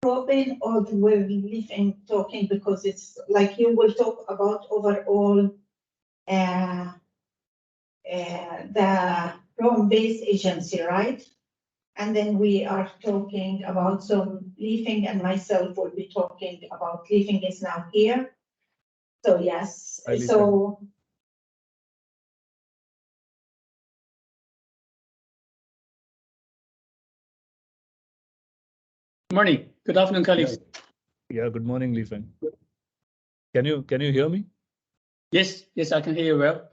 Robin, or will Leafing talking, because it's like you will talk about overall the Rome-based agency, right? And then we are talking about, so Leafing and myself will be talking about, Leafing is now here. So yes, so. Good morning. Good afternoon, colleagues. Yeah, good morning, Leafing. Can you hear me? Yes, I can hear you well.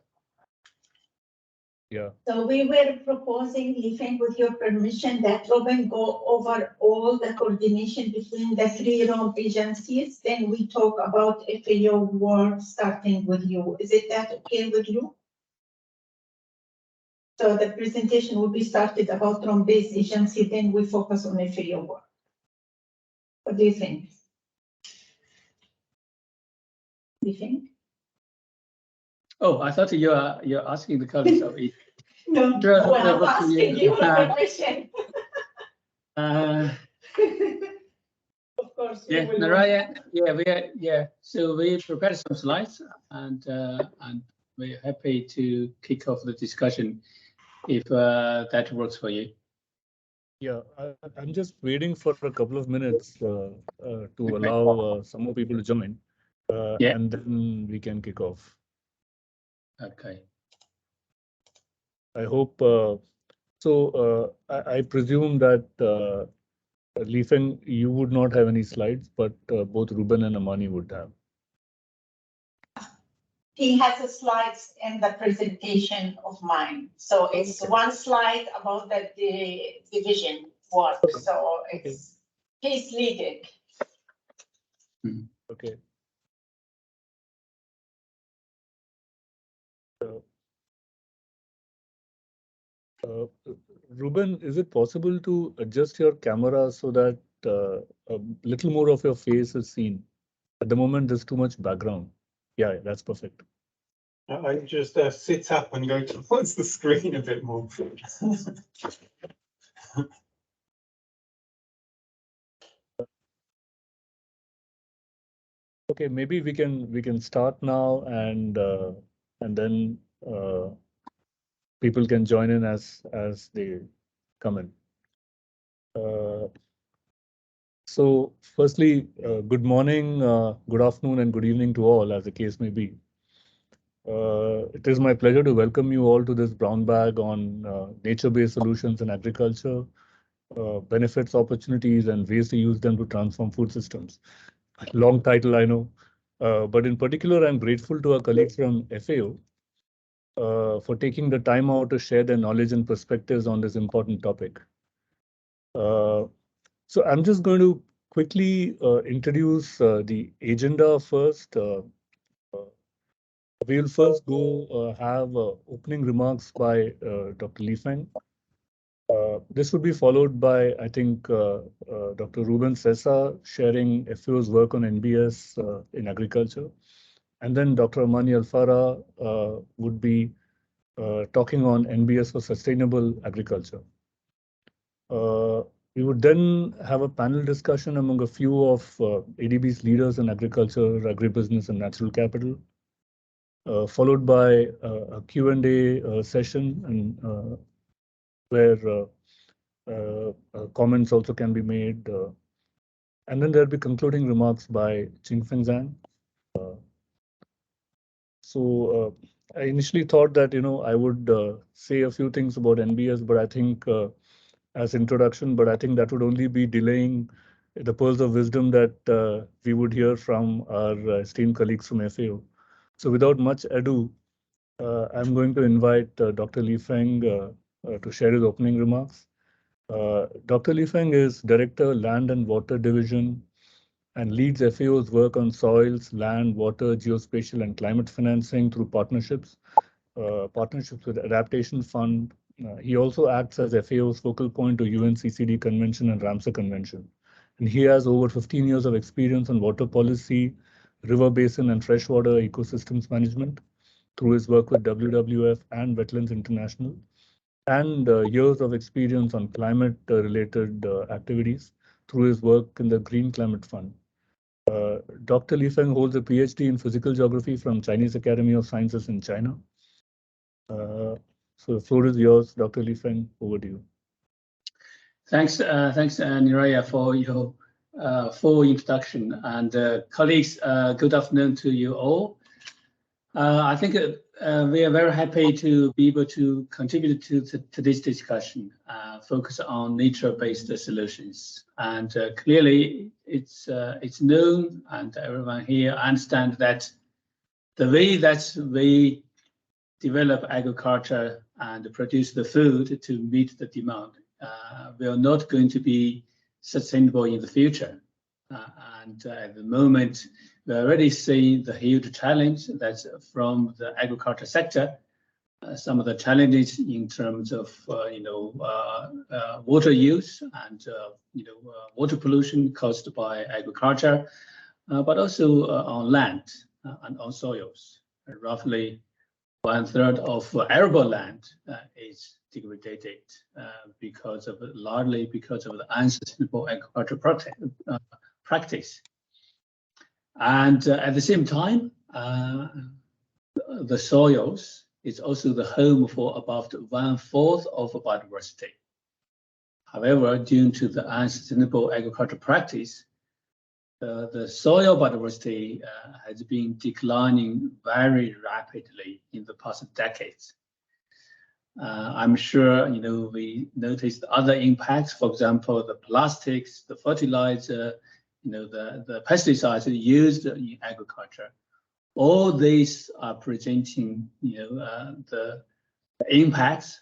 Yeah. So we were proposing, Leafing, with your permission, that Robin go over all the coordination between the three Rome agencies. Then we talk about FAO work, starting with you. Is it that okay with you? So the presentation will be started about Rome-based agency, then we focus on FAO work. What do you think? Do you think? Oh, I thought you're asking the colleagues of it. No, well, I'm asking you a question. Of course. Yeah, Naraya. Yeah. So we prepared some slides, and we're happy to kick off the discussion if that works for you. Yeah, I'm just waiting for a couple of minutes to allow some more people to join, and then we can kick off. Okay. I hope so. I presume that Leafing, you would not have any slides, but both Ruben and Amani would have. He has the slides in the presentation of mine. So it's one slide about the division work. Okay. So it's he's leading. Okay. Ruben, is it possible to adjust your camera so that a little more of your face is seen? At the moment, there's too much background. Yeah, that's perfect. I just sit up and go towards the screen a bit more. Okay, maybe we can start now, and then people can join in as they come in. So firstly, good morning, good afternoon, and good evening to all, as the case may be. It is my pleasure to welcome you all to this brown bag on nature-based solutions in agriculture, benefits, opportunities, and ways to use them to transform food systems. Long title, I know. But in particular, I'm grateful to our colleagues from FAO for taking the time out to share their knowledge and perspectives on this important topic. So I'm just going to quickly introduce the agenda first. We'll first go have opening remarks by Dr. Li Feng. This would be followed by, I think, Dr. Ruben Sessa sharing FAO's work on NBS in agriculture. And then Dr. Amani Alfara would be talking on NBS for sustainable agriculture. We would then have a panel discussion among a few of ADB's leaders in agriculture, agribusiness, and natural capital, followed by a Q&A session, and where comments also can be made. And then there'll be concluding remarks by Qingfeng Zhang. So I initially thought that, I would say a few things about NBS, but I think as introduction, but I think that would only be delaying the pearls of wisdom that we would hear from our esteemed colleagues from FAO. So without much ado, I'm going to invite Dr. Li Feng to share his opening remarks. Dr. Li Feng is Director, Land and Water Division, and leads FAO's work on soils, land, water, geospatial, and climate financing through partnerships with Adaptation Fund. He also acts as FAO's focal point to UNCCD Convention and Ramsar Convention. And he has over 15 years of experience on water policy, river basin, and freshwater ecosystems management through his work with WWF and Wetlands International, and years of experience on climate-related activities through his work in the Green Climate Fund. Dr. Li Feng holds a PhD in physical geography from Chinese Academy of Sciences in China. So the floor is yours, Dr. Li Feng. Over to you. Thanks, Niraya, for your full introduction. And colleagues, good afternoon to you all. I think we are very happy to be able to contribute to this discussion, focus on nature-based solutions. And clearly, it's known, and everyone here understands that the way that we develop agriculture and produce the food to meet the demand will not going to be sustainable in the future. And at the moment, we already see the huge challenge that's from the agriculture sector. Some of the challenges in terms of water use and water pollution caused by agriculture, but also on land and on soils. Roughly 1/3 of arable land is degraded largely because of the unsustainable agricultural practice. And at the same time, the soils is also the home for about 1/4 of biodiversity. However, due to the unsustainable agricultural practice, the soil biodiversity has been declining very rapidly in the past decades. I'm sure we noticed other impacts. For example, the plastics, the fertilizer, the pesticides used in agriculture. All these are presenting the impacts,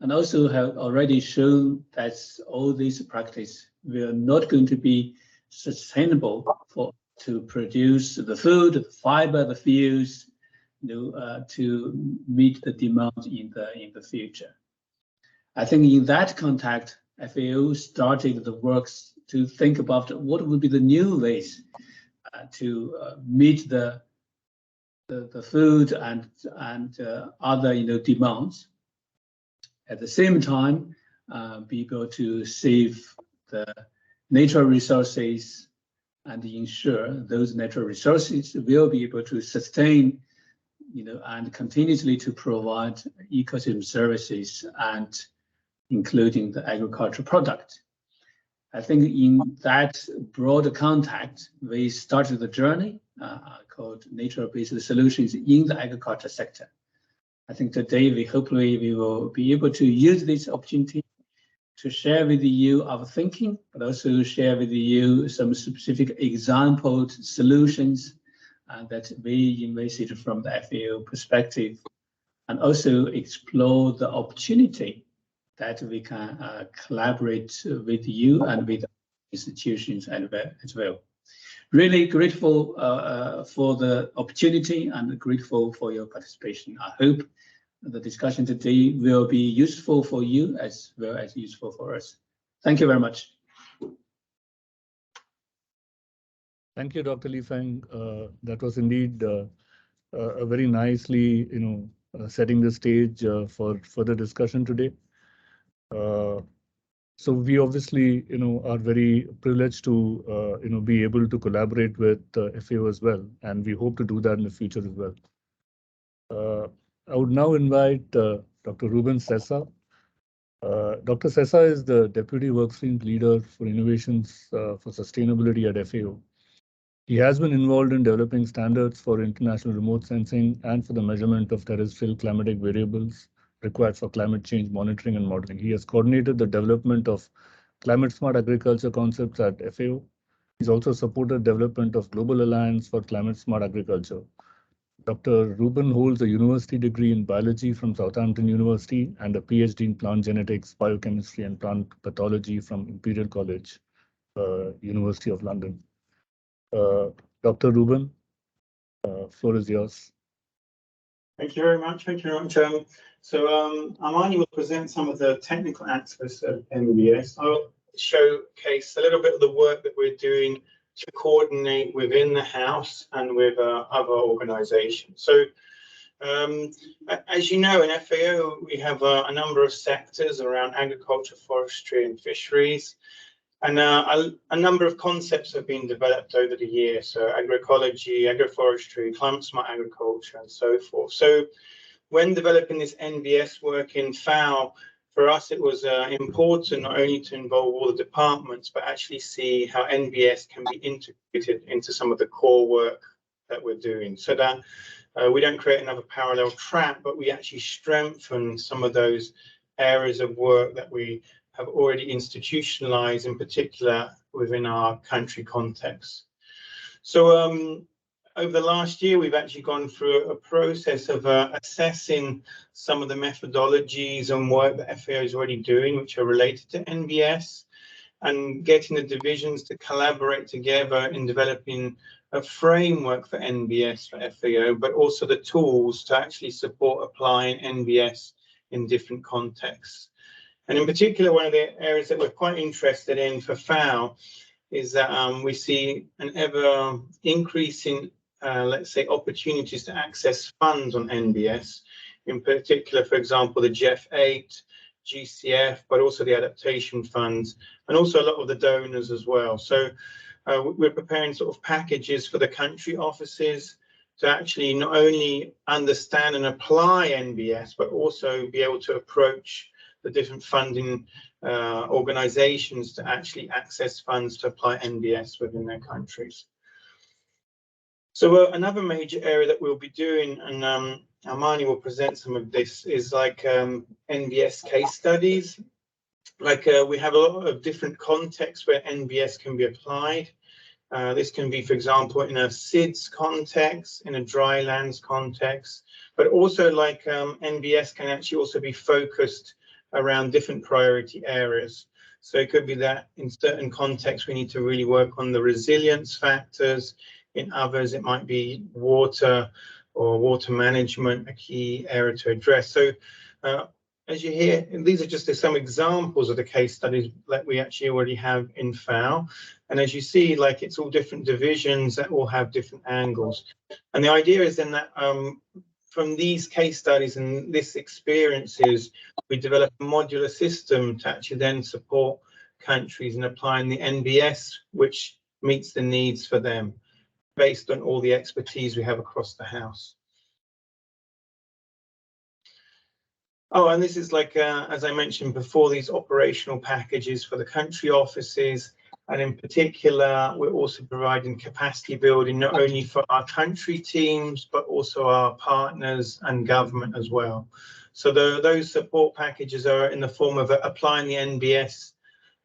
and also have already shown that all these practices will not going to be sustainable to produce the food, the fiber, the fuels, to meet the demand in the future. I think in that context, FAO started the works to think about what would be the new ways to meet the food and other demands. At the same time, be able to save the natural resources and ensure those natural resources will be able to sustain, and continuously to provide ecosystem services, and including the agricultural product. I think in that broader context, we started the journey called nature-based solutions in the agriculture sector. I think today hopefully we will be able to use this opportunity to share with you our thinking, but also share with you some specific example solutions that we envisage from the FAO perspective, and also explore the opportunity that we can collaborate with you and with institutions as well. Really grateful for the opportunity and grateful for your participation. I hope the discussion today will be useful for you as well as useful for us. Thank you very much. Thank you, Dr. Li Feng. That was indeed a very nicely, setting the stage for further discussion today. So we obviously, are very privileged to, be able to collaborate with FAO as well, and we hope to do that in the future as well. I would now invite Dr. Ruben Sessa. Dr. Sessa is the Deputy Workstream Leader for Innovations for Sustainability at FAO. He has been involved in developing standards for international remote sensing and for the measurement of terrestrial climatic variables required for climate change monitoring and modeling. He has coordinated the development of climate-smart agriculture concepts at FAO. He's also supported development of Global Alliance for Climate-Smart Agriculture. Dr. Ruben holds a university degree in biology from Southampton University and a PhD in plant genetics, biochemistry, and plant pathology from Imperial College, University of London. Dr. Ruben, floor is yours. Thank you very much. Thank you very much. Amani will present some of the technical aspects of NBS. I'll showcase a little bit of the work that we're doing to coordinate within the House and with other organizations. So, as you know, in FAO, we have a number of sectors around agriculture, forestry, and fisheries. And a number of concepts have been developed over the years, so agroecology, agroforestry, climate smart agriculture, and so forth. So when developing this NBS work in FAO, for us it was important not only to involve all the departments, but actually see how NBS can be integrated into some of the core work that we're doing, so that we don't create another parallel track, but we actually strengthen some of those areas of work that we have already institutionalized, in particular within our country context. So over the last year, we've actually gone through a process of assessing some of the methodologies and work that FAO is already doing, which are related to NBS, and getting the divisions to collaborate together in developing a framework for NBS for FAO, but also the tools to actually support applying NBS in different contexts. And in particular, one of the areas that we're quite interested in for FAO is that we see an ever increasing, let's say, opportunities to access funds on NBS, in particular, for example, the GEF8, GCF, but also the adaptation funds, and also a lot of the donors as well. So we're preparing sort of packages for the country offices to actually not only understand and apply NBS, but also be able to approach the different funding organizations to actually access funds to apply NBS within their countries. So another major area that we'll be doing, and Armani will present some of this, is like NBS case studies. Like we have a lot of different contexts where NBS can be applied. This can be, for example, in a SIDS context, in a dry lands context, but also like NBS can actually also be focused around different priority areas. So it could be that in certain contexts, we need to really work on the resilience factors. In others, it might be water or water management, a key area to address. So as you hear, these are just some examples of the case studies that we actually already have in FAO. And as you see, like it's all different divisions that all have different angles. And the idea is then that from these case studies and this experiences, we develop a modular system to actually then support countries in applying the NBS, which meets the needs for them, based on all the expertise we have across the house. Oh, and this is like, as I mentioned before, these operational packages for the country offices. And in particular, we're also providing capacity building, not only for our country teams, but also our partners and government as well. So those support packages are in the form of applying the NBS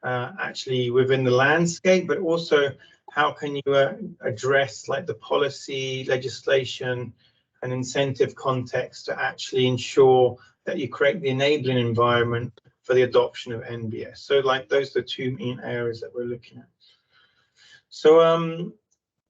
actually within the landscape, but also how can you address like the policy, legislation, and incentive context to actually ensure that you create the enabling environment for the adoption of NBS. So like those are the two main areas that we're looking at. So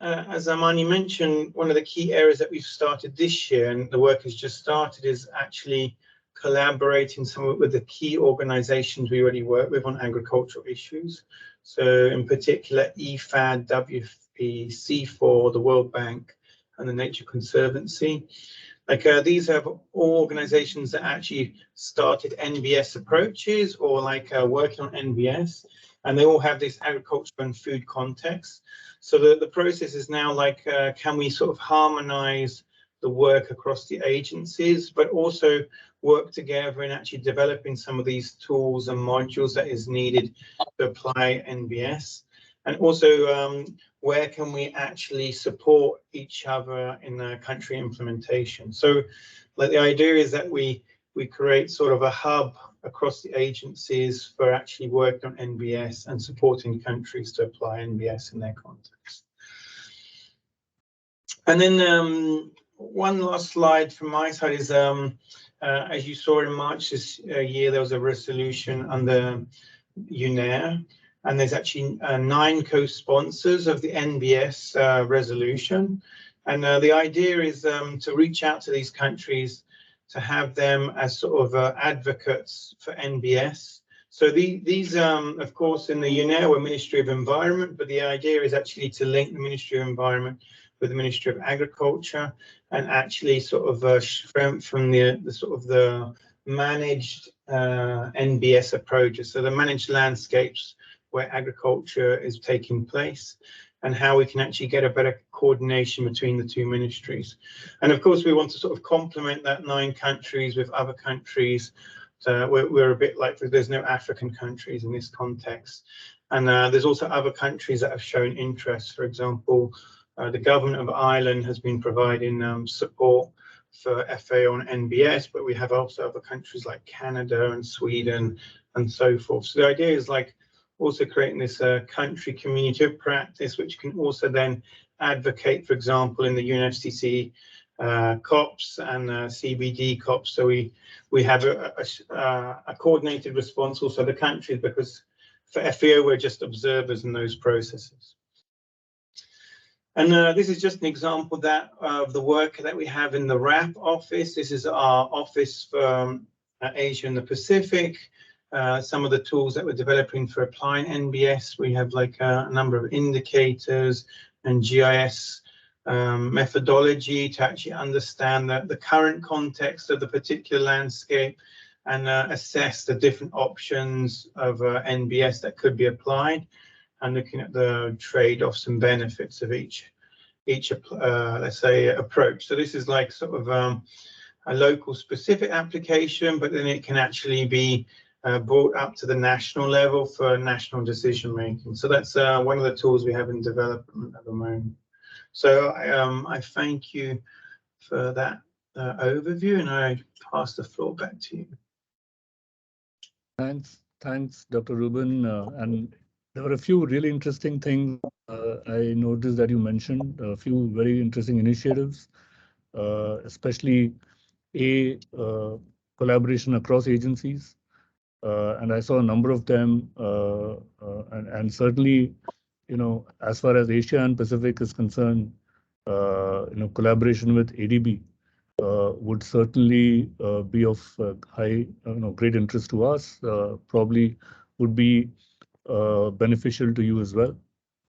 as Armani mentioned, one of the key areas that we've started this year, and the work has just started, is actually collaborating with the key organizations we already work with on agricultural issues. So in particular, IFAD, WPC4, the World Bank, and the Nature Conservancy. Like these are all organizations that actually started NBS approaches or like working on NBS, and they all have this agriculture and food context. So the process is now like, can we sort of harmonize the work across the agencies, but also work together in actually developing some of these tools and modules that is needed to apply NBS. And also, where can we actually support each other in the country implementation? So like the idea is that we create sort of a hub across the agencies for actually working on NBS and supporting countries to apply NBS in their context. And then one last slide from my side is, as you saw in March this year, there was a resolution under UNER. And there's actually 9 co-sponsors of the NBS resolution. And the idea is to reach out to these countries to have them as sort of advocates for NBS. So these, of course, in the UNER were Ministry of Environment, but the idea is actually to link the Ministry of Environment with the Ministry of Agriculture and actually sort of strengthen the sort of the managed NBS approaches. So the managed landscapes where agriculture is taking place, and how we can actually get a better coordination between the two ministries. And of course, we want to sort of complement that 9 countries with other countries. We're a bit like, there's no African countries in this context. And there's also other countries that have shown interest. For example, the government of Ireland has been providing support for FAO and NBS, but we have also other countries like Canada and Sweden and so forth. So the idea is like also creating this country community of practice, which can also then advocate, for example, in the UNFCCC COPs and CBD COPs. So we have a coordinated response also the countries, because for FAO we're just observers in those processes. And this is just an example of the work that we have in the RAP office. This is our office for Asia and the Pacific. Some of the tools that we're developing for applying NBS. We have like a number of indicators and GIS methodology to actually understand the current context of the particular landscape and assess the different options of NBS that could be applied, and looking at the trade-offs and benefits of each let's say approach. So this is like sort of a local specific application, but then it can actually be brought up to the national level for national decision making. So that's one of the tools we have in development at the moment. So I thank you for that overview, and I pass the floor back to you. Thanks, Dr. Rubin. And there were a few really interesting things I noticed that you mentioned, a few very interesting initiatives, especially collaboration across agencies. And I saw a number of them, and certainly, as far as Asia and Pacific is concerned, collaboration with ADB would certainly be of high, great interest to us. Probably would be beneficial to you as well.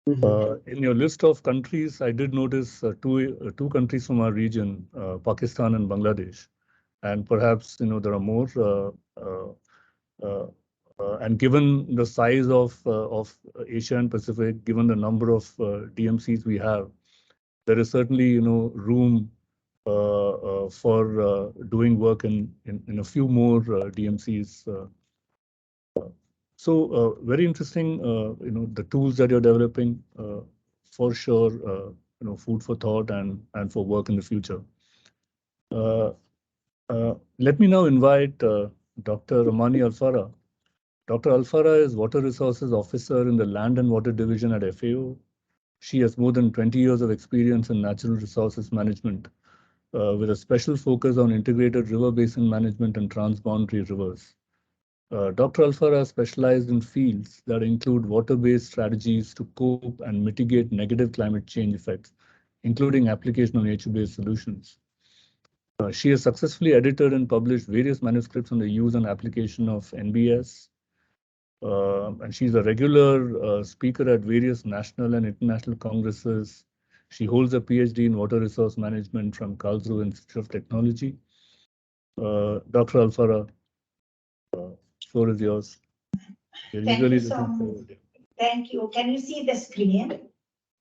Mm-hmm. In your list of countries, I did notice two countries from our region, Pakistan and Bangladesh, and perhaps there are more. And given the size of Asia and Pacific, given the number of DMCs we have, there is certainly room for doing work in a few more DMCs. So very interesting, the tools that you're developing, for sure, food for thought and for work in the future. Let me now invite Dr. Ramani Alfara. Dr. Alfara is Water Resources Officer in the Land and Water Division at FAO. She has more than 20 years of experience in natural resources management, with a special focus on integrated river basin management and transboundary rivers. Dr. Alfara specialized in fields that include water-based strategies to cope and mitigate negative climate change effects, including application of nature-based solutions. She has successfully edited and published various manuscripts on the use and application of NBS. And she's a regular speaker at various national and international congresses. She holds a PhD in water resource management from Karlsruhe Institute of Technology. Dr. Alfara, floor is yours. Thank you so much. Thank you. Can you see the screen?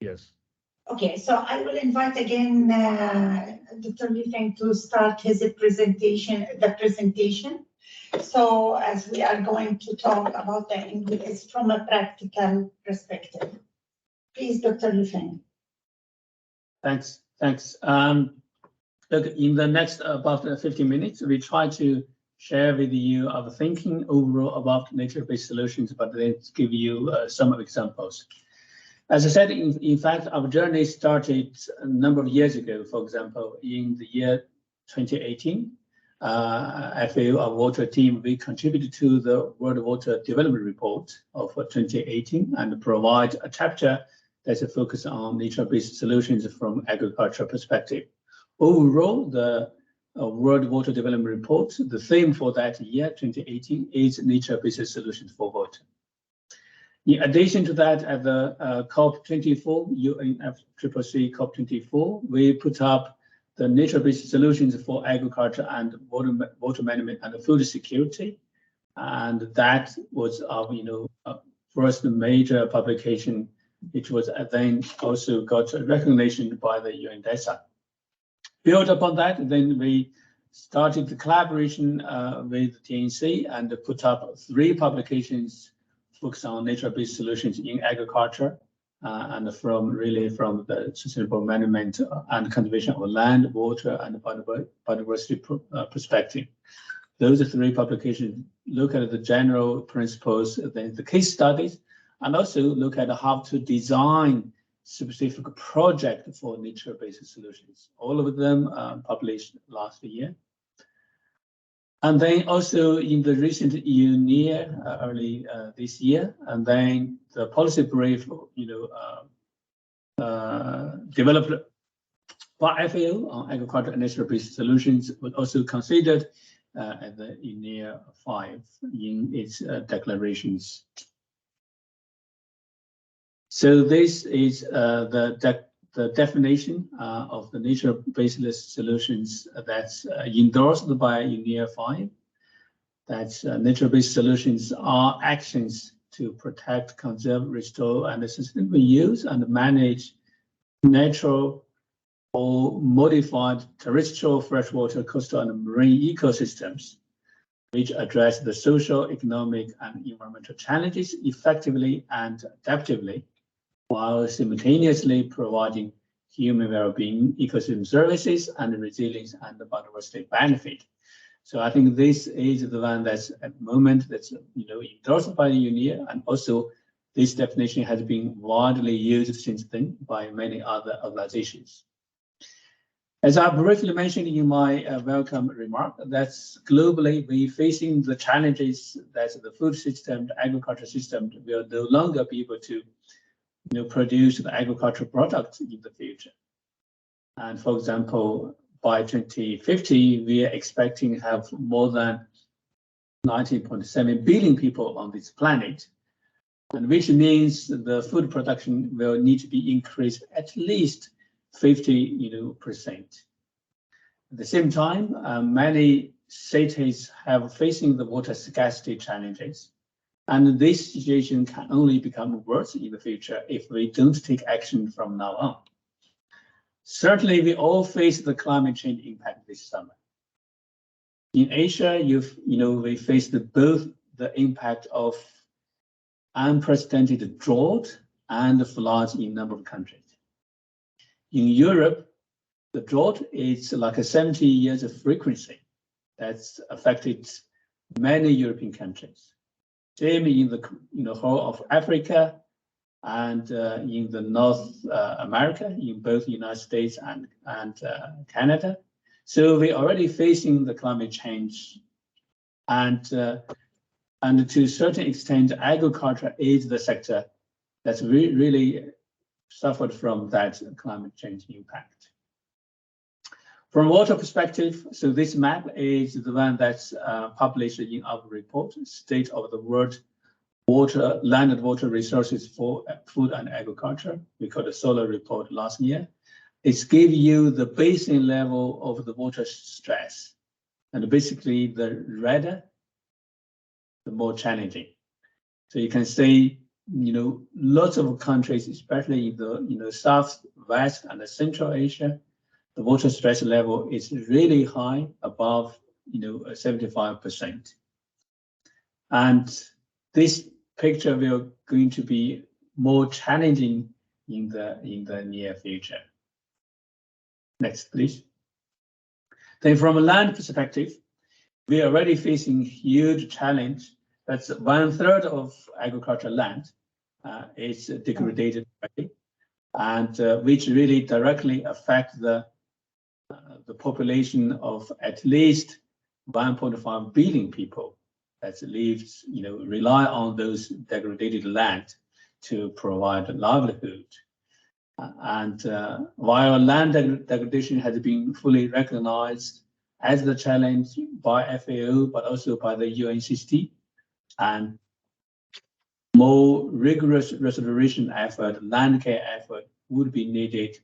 Yes. Okay, so I will invite again Dr. Lifeng to start his presentation. So as we are going to talk about the NBS from a practical perspective. Please, Dr. Lifeng. Thanks. Look, in the next about 15 minutes, we try to share with you our thinking overall about nature-based solutions, but then give you some examples. As I said, in fact, our journey started a number of years ago. For example, in the year 2018, FAO, our water team, we contributed to the World Water Development Report of 2018 and provide a chapter that's a focus on nature-based solutions from agricultural perspective. Overall, the World Water Development Report, the theme for that year, 2018, is nature-based solutions for water. In addition to that, at the COP24, UNFCCC COP24, we put up the nature-based solutions for agriculture and water management and food security, and that was our first major publication, which was then also got recognition by the UNDESA. Built upon that, then we started the collaboration with TNC and put up 3 publications focused on nature-based solutions in agriculture and from the sustainable management and conservation of land, water, and biodiversity perspective. Those 3 publications look at the general principles, then the case studies, and also look at how to design specific project for nature-based solutions. All of them published last year. And then also in the recent year, early this year, and then the policy brief, developed by FAO on agriculture and nature-based solutions was also considered at the year 5 in its declarations. So this is the definition of the nature-based solutions that's endorsed by UNEA 5. That's nature-based solutions are actions to protect, conserve, restore, and sustainably use and manage natural or modified terrestrial, freshwater, coastal, and marine ecosystems, which address the social, economic, and environmental challenges effectively and adaptively, while simultaneously providing human well-being, ecosystem services, and resilience and biodiversity benefit. So I think this is the one that's at the moment that's endorsed by the UNEA, and also this definition has been widely used since then by many other organizations. As I briefly mentioned in my welcome remark, that's globally we facing the challenges that the food system, the agriculture system will no longer be able to produce the agricultural products in the future. And for example, by 2050, we are expecting to have more than 19.7 billion people on this planet, and which means the food production will need to be increased at least 50%. At the same time, many cities have facing the water scarcity challenges. And this situation can only become worse in the future if we don't take action from now on. Certainly, we all face the climate change impact this summer. In Asia, we faced both the impact of unprecedented drought and floods in a number of countries. In Europe, the drought is like a 70 years of frequency that's affected many European countries. Same in the whole of Africa and in the North America, in both United States and Canada. So we're already facing the climate change, and to a certain extent, agriculture is the sector that's really suffered from that climate change impact. From water perspective, so this map is the one that's published in our report, State of the World Water, Land and Water Resources for Food and Agriculture. We called the SOLAR report last year. It gives you the basin level of the water stress. And basically the redder, the more challenging. So you can see, lots of countries, especially in the South, West, and Central Asia, the water stress level is really high, above 75%. And this picture will going to be more challenging in the near future. Next, please. Then from a land perspective, we are already facing huge challenge. That's 1/3 of agricultural land is degraded already, and which really directly affect the population of at least 1.5 billion people that lives, rely on those degraded land to provide livelihood. And while land degradation has been fully recognized as the challenge by FAO, but also by the UNCCC, and more rigorous restoration effort, land care effort would be needed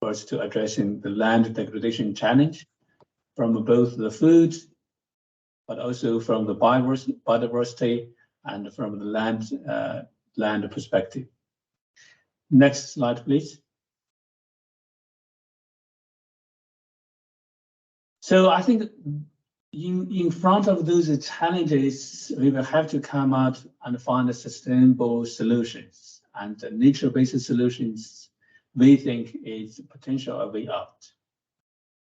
first to addressing the land degradation challenge from both the food, but also from the biodiversity and from the land perspective. Next slide, please. So I think in front of those challenges, we will have to come out and find sustainable solutions, and nature-based solutions we think is potential a way out.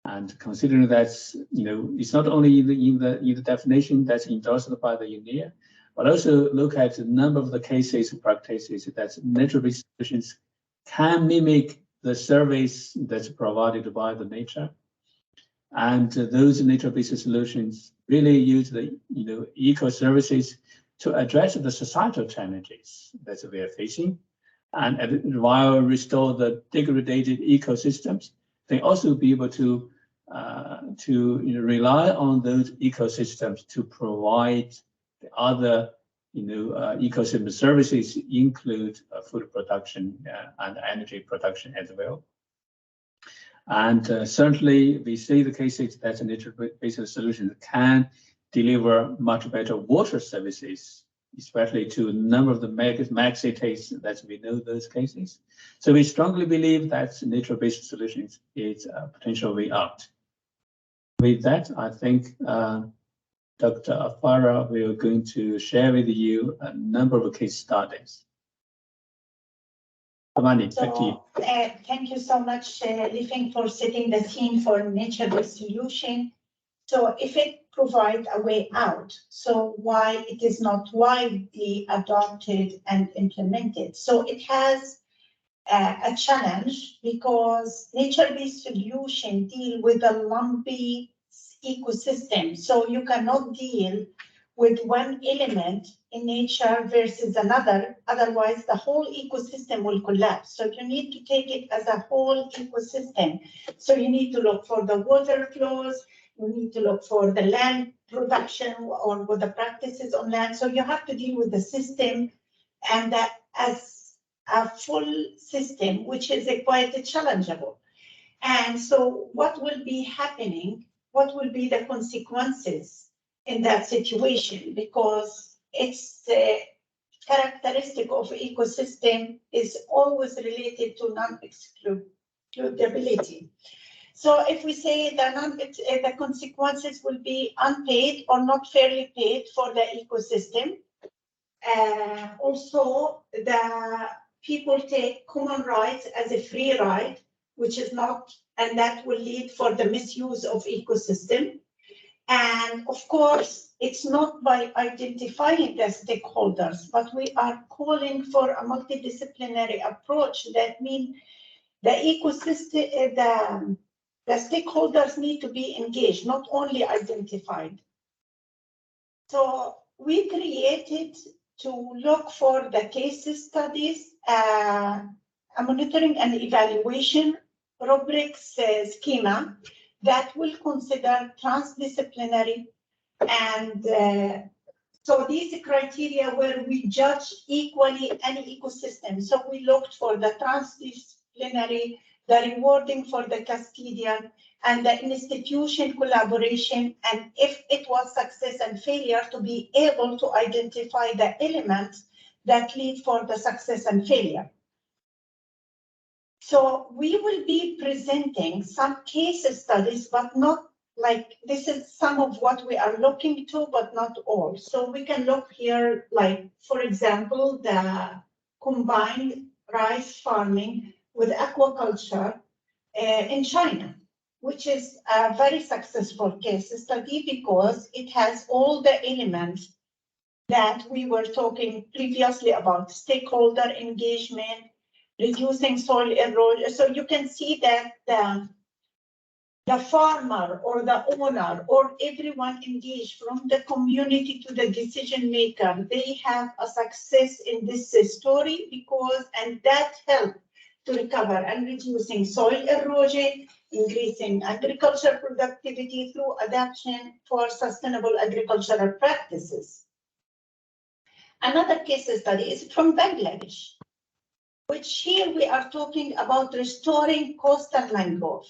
And considering that, it's not only in the definition that's endorsed by the UNEA, but also look at a number of the cases and practices that nature-based solutions can mimic the service that's provided by the nature. And those nature-based solutions really use the eco-services to address the societal challenges that we are facing. And while restore the degraded ecosystems, they also be able to rely on those ecosystems to provide the other ecosystem services, include food production and energy production as well. And certainly we see the cases that nature-based solutions can deliver much better water services, especially to a number of the mega cities that we know those cases. So we strongly believe that nature-based solutions is a potential way out. With that, I think Dr. Afara will going to share with you a number of case studies. Amani, back to you. Thank you so much, Li-Feng, for setting the scene for nature-based solution. So if it provides a way out, so why it is not widely adopted and implemented? So it has a challenge because nature-based solution deal with a lumpy ecosystem. So you cannot deal with one element in nature versus another, otherwise the whole ecosystem will collapse. So you need to take it as a whole ecosystem. So you need to look for the water flows, you need to look for the land production or what the practices on land. So you have to deal with the system, and that as a full system, which is quite challengeable. And so what will be happening? What will be the consequences in that situation? Because it's the characteristic of ecosystem is always related to non-excludability. So if we say the consequences will be unpaid or not fairly paid for the ecosystem, also the people take common rights as a free right, which is not, and that will lead for the misuse of ecosystem. And of course, it's not by identifying the stakeholders, but we are calling for a multidisciplinary approach. That means the ecosystem, the stakeholders need to be engaged, not only identified. So we created to look for the case studies, a monitoring and evaluation rubrics schema that will consider transdisciplinary, and so these criteria where we judge equally any ecosystem. So we looked for the transdisciplinary, the rewarding for the custodian, and the institution collaboration, and if it was success and failure, to be able to identify the elements that lead for the success and failure. So we will be presenting some case studies, but not like this is some of what we are looking to, but not all. So we can look here, like, for example, the combined rice farming with aquaculture in China, which is a very successful case study because it has all the elements that we were talking previously about: stakeholder engagement, reducing soil erosion. So you can see that the farmer or the owner or everyone engaged, from the community to the decision maker, they have a success in this story because, and that helped to recover and reducing soil erosion, increasing agricultural productivity through adaptation for sustainable agricultural practices. Another case study is from Bangladesh, which here we are talking about restoring coastal mangrove.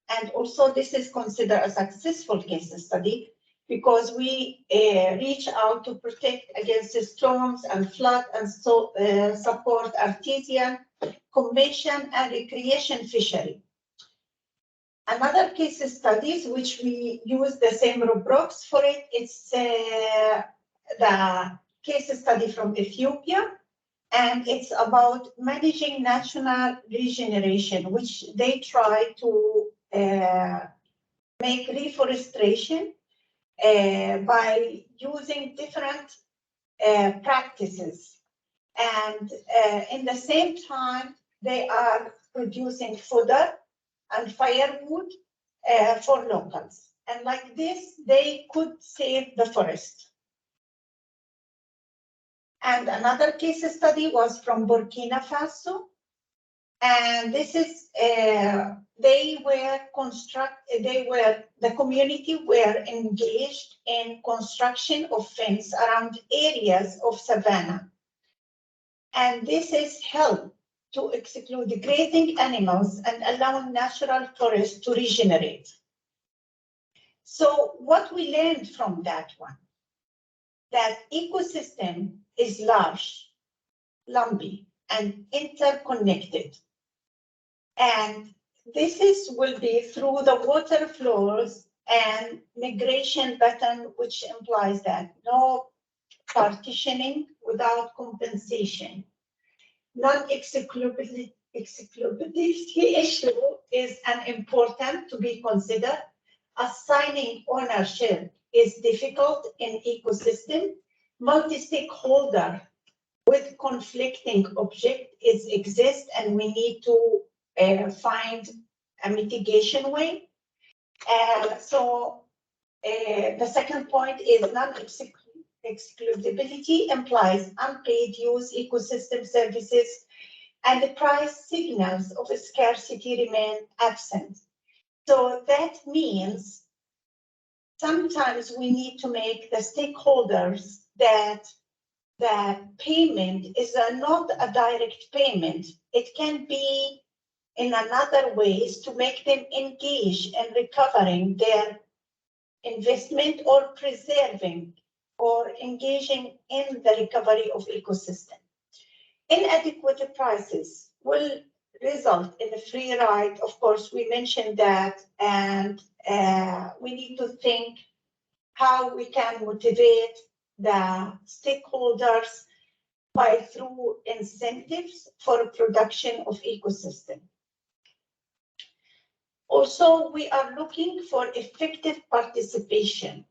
And also this is considered a successful case study because we reach out to protect against the storms and flood and so support artesian, commercial and recreation fishery. Another case studies which we use the same rubrics for it, it's the case study from Ethiopia, and it's about managing national regeneration, which they try to make reforestation by using different practices. And in the same time, they are producing fodder and firewood for locals. And like this, they could save the forest. And another case study was from Burkina Faso. And this is, the community were engaged in construction of fence around areas of savanna. And this is help to exclude grazing animals and allow natural forests to regenerate. So what we learned from that one, that ecosystem is large, lumpy, and interconnected. And this will be through the water flows and migration pattern, which implies that no partitioning without compensation. Non-exclusivity issue is an important to be considered. Assigning ownership is difficult in ecosystem. Multi-stakeholder with conflicting objectives exist, and we need to find a mitigation way. The second point is non-exclusivity implies unpaid use ecosystem services, and the price signals of scarcity remain absent. So that means sometimes we need to make the stakeholders that the payment is not a direct payment. It can be in another ways to make them engage in recovering their investment or preserving or engaging in the recovery of ecosystem. Inadequate prices will result in a free ride. Of course, we mentioned that, and we need to think how we can motivate the stakeholders through incentives for production of ecosystem. Also, we are looking for effective participation,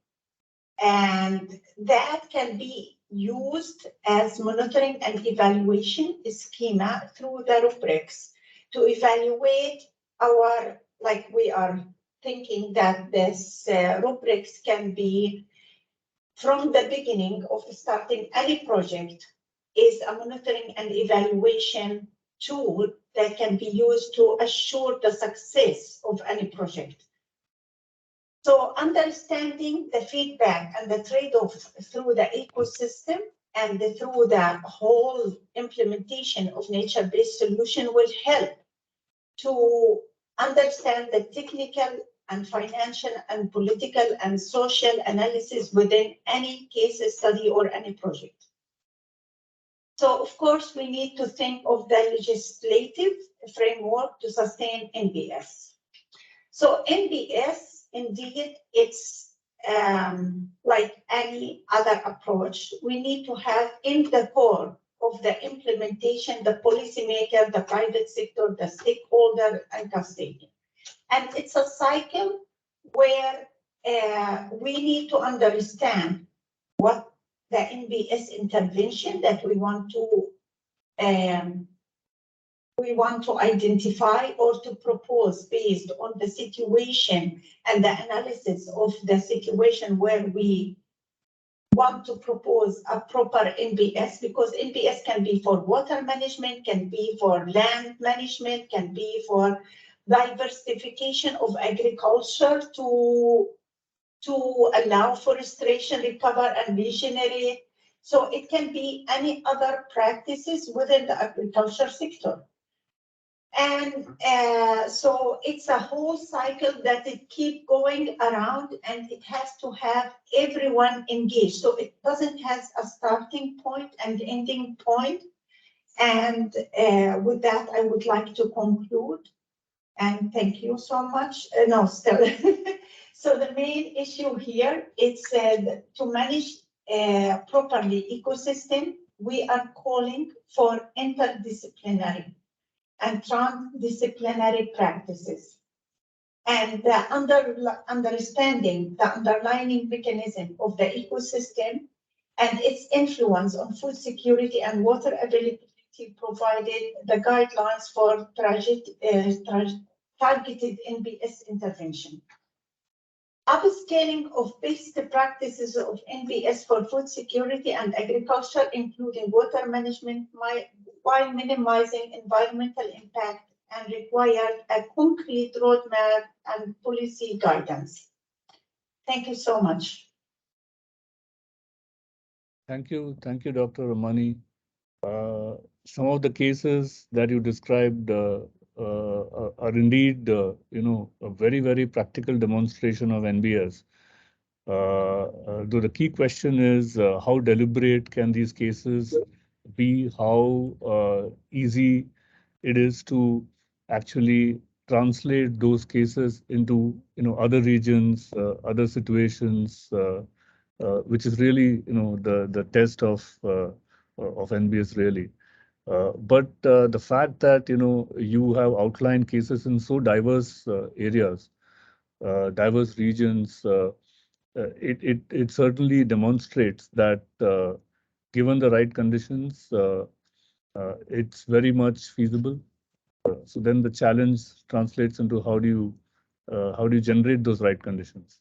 and that can be used as monitoring and evaluation schema through the rubrics to evaluate our, like we are thinking that this rubrics can be from the beginning of starting any project is a monitoring and evaluation tool that can be used to assure the success of any project. So understanding the feedback and the trade-off through the ecosystem and through the whole implementation of nature-based solution will help to understand the technical and financial and political and social analysis within any case study or any project. So of course, we need to think of the legislative framework to sustain NBS. So NBS, indeed, it's like any other approach. We need to have in the core of the implementation, the policymaker, the private sector, the stakeholder, and custodian. And it's a cycle where we need to understand what the NBS intervention that we want to identify or to propose based on the situation and the analysis of the situation where we want to propose a proper NBS, because NBS can be for water management, can be for land management, can be for diversification of agriculture to allow forestation, recover and regenerate. So it can be any other practices within the agriculture sector. And so it's a whole cycle that it keep going around, and it has to have everyone engaged. So it doesn't have a starting point and ending point. And with that, I would like to conclude. And thank you so much. No, still. So the main issue here is to manage properly ecosystem. We are calling for interdisciplinary and transdisciplinary practices. And understanding the underlying mechanism of the ecosystem and its influence on food security and water availability provided the guidelines for targeted NBS intervention. Upscaling of best practices of NBS for food security and agriculture, including water management, while minimizing environmental impact, and required a concrete roadmap and policy guidance. Thank you so much. Thank you, Dr. Ramani. Some of the cases that you described are indeed, a very, very practical demonstration of NBS. Though the key question is how deliberate can these cases be? How easy it is to actually translate those cases into other regions, other situations, which is really the test of NBS really. But the fact that you have outlined cases in so diverse areas, diverse regions, it certainly demonstrates that given the right conditions, it's very much feasible. So then the challenge translates into how do you generate those right conditions.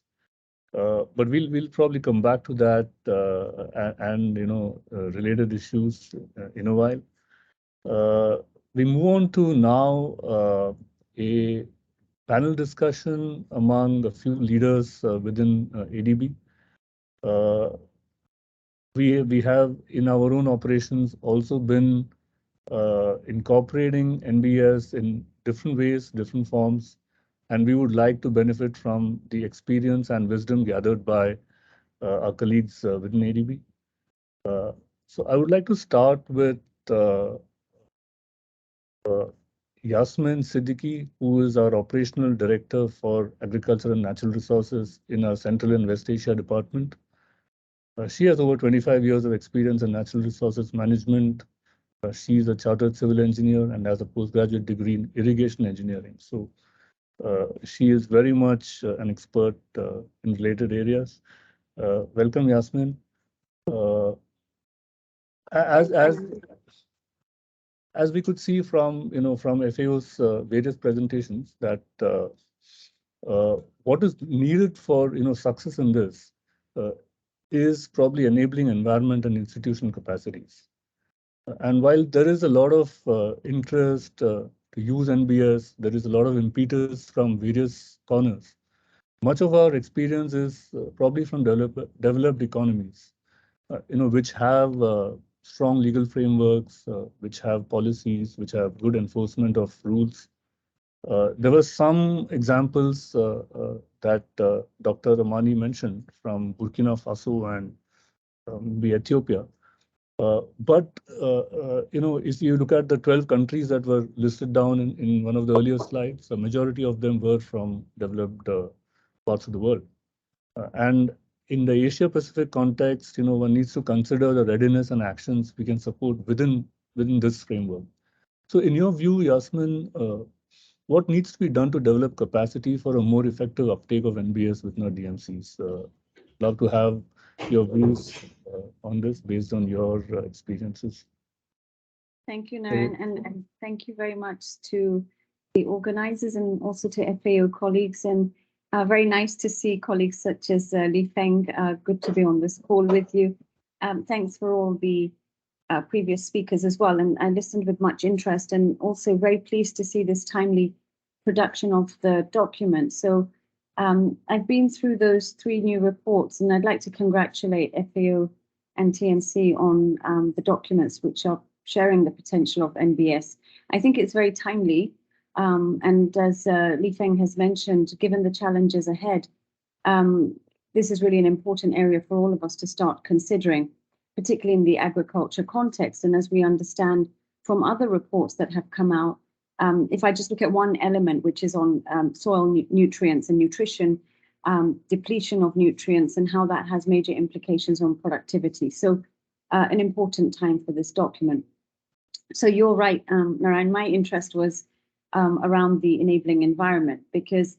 But we'll probably come back to that and related issues in a while. We move on to now a panel discussion among a few leaders within ADB. We have in our own operations also been incorporating NBS in different ways, different forms, and we would like to benefit from the experience and wisdom gathered by our colleagues within ADB. So I would like to start with Yasmin Siddiqui, who is our Operational Director for Agriculture and Natural Resources in our Central and West Asia Department. She has over 25 years of experience in natural resources management. She is a chartered civil engineer and has a postgraduate degree in irrigation engineering. So she is very much an expert in related areas. Welcome, Yasmin. As we could see from FAO's various presentations, that what is needed for success in this is probably enabling environment and institutional capacities. And while there is a lot of interest to use NBS, there is a lot of impetus from various corners. Much of our experience is probably from developed economies, which have strong legal frameworks, which have policies, which have good enforcement of rules. There were some examples that Dr. Ramani mentioned from Burkina Faso and Ethiopia. But if you look at the 12 countries that were listed down in one of the earlier slides, the majority of them were from developed parts of the world. And in the Asia Pacific context, one needs to consider the readiness and actions we can support within this framework. So in your view, Yasmin, what needs to be done to develop capacity for a more effective uptake of NBS within our DMCs? Love to have your views on this based on your experiences. Thank you, Naren, and thank you very much to the organizers and also to FAO colleagues. And very nice to see colleagues such as Li Feng. Good to be on this call with you. Thanks for all the previous speakers as well. And I listened with much interest, and also very pleased to see this timely production of the document. So I've been through those 3 new reports, and I'd like to congratulate FAO and TNC on the documents which are sharing the potential of NBS. I think it's very timely. And as Li Feng has mentioned, given the challenges ahead, this is really an important area for all of us to start considering, particularly in the agriculture context. And as we understand from other reports that have come out, if I just look at one element, which is on soil nutrients and nutrition, depletion of nutrients and how that has major implications on productivity. So an important time for this document. So you're right, Narayan, my interest was around the enabling environment, because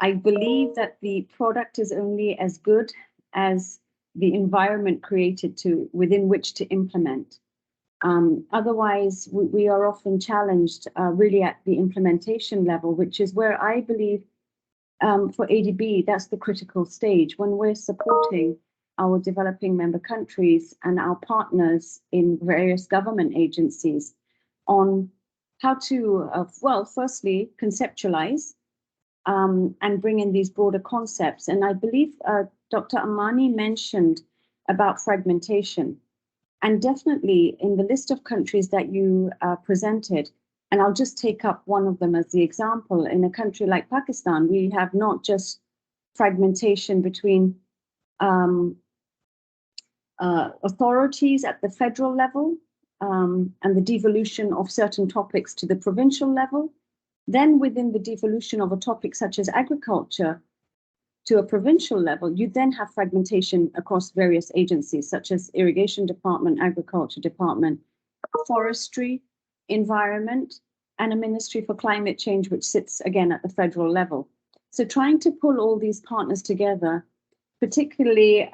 I believe that the product is only as good as the environment created within which to implement. Otherwise, we are often challenged really at the implementation level, which is where I believe for ADB, that's the critical stage when we're supporting our developing member countries and our partners in various government agencies on how to, well, firstly, conceptualize and bring in these broader concepts. And I believe Dr. Amani mentioned about fragmentation. And definitely in the list of countries that you presented, and I'll just take up one of them as the example, in a country like Pakistan, we have not just fragmentation between authorities at the federal level and the devolution of certain topics to the provincial level. Then within the devolution of a topic such as agriculture to a provincial level, you then have fragmentation across various agencies such as Irrigation Department, Agriculture Department, Forestry, Environment, and a Ministry for Climate Change, which sits again at the federal level. So trying to pull all these partners together, particularly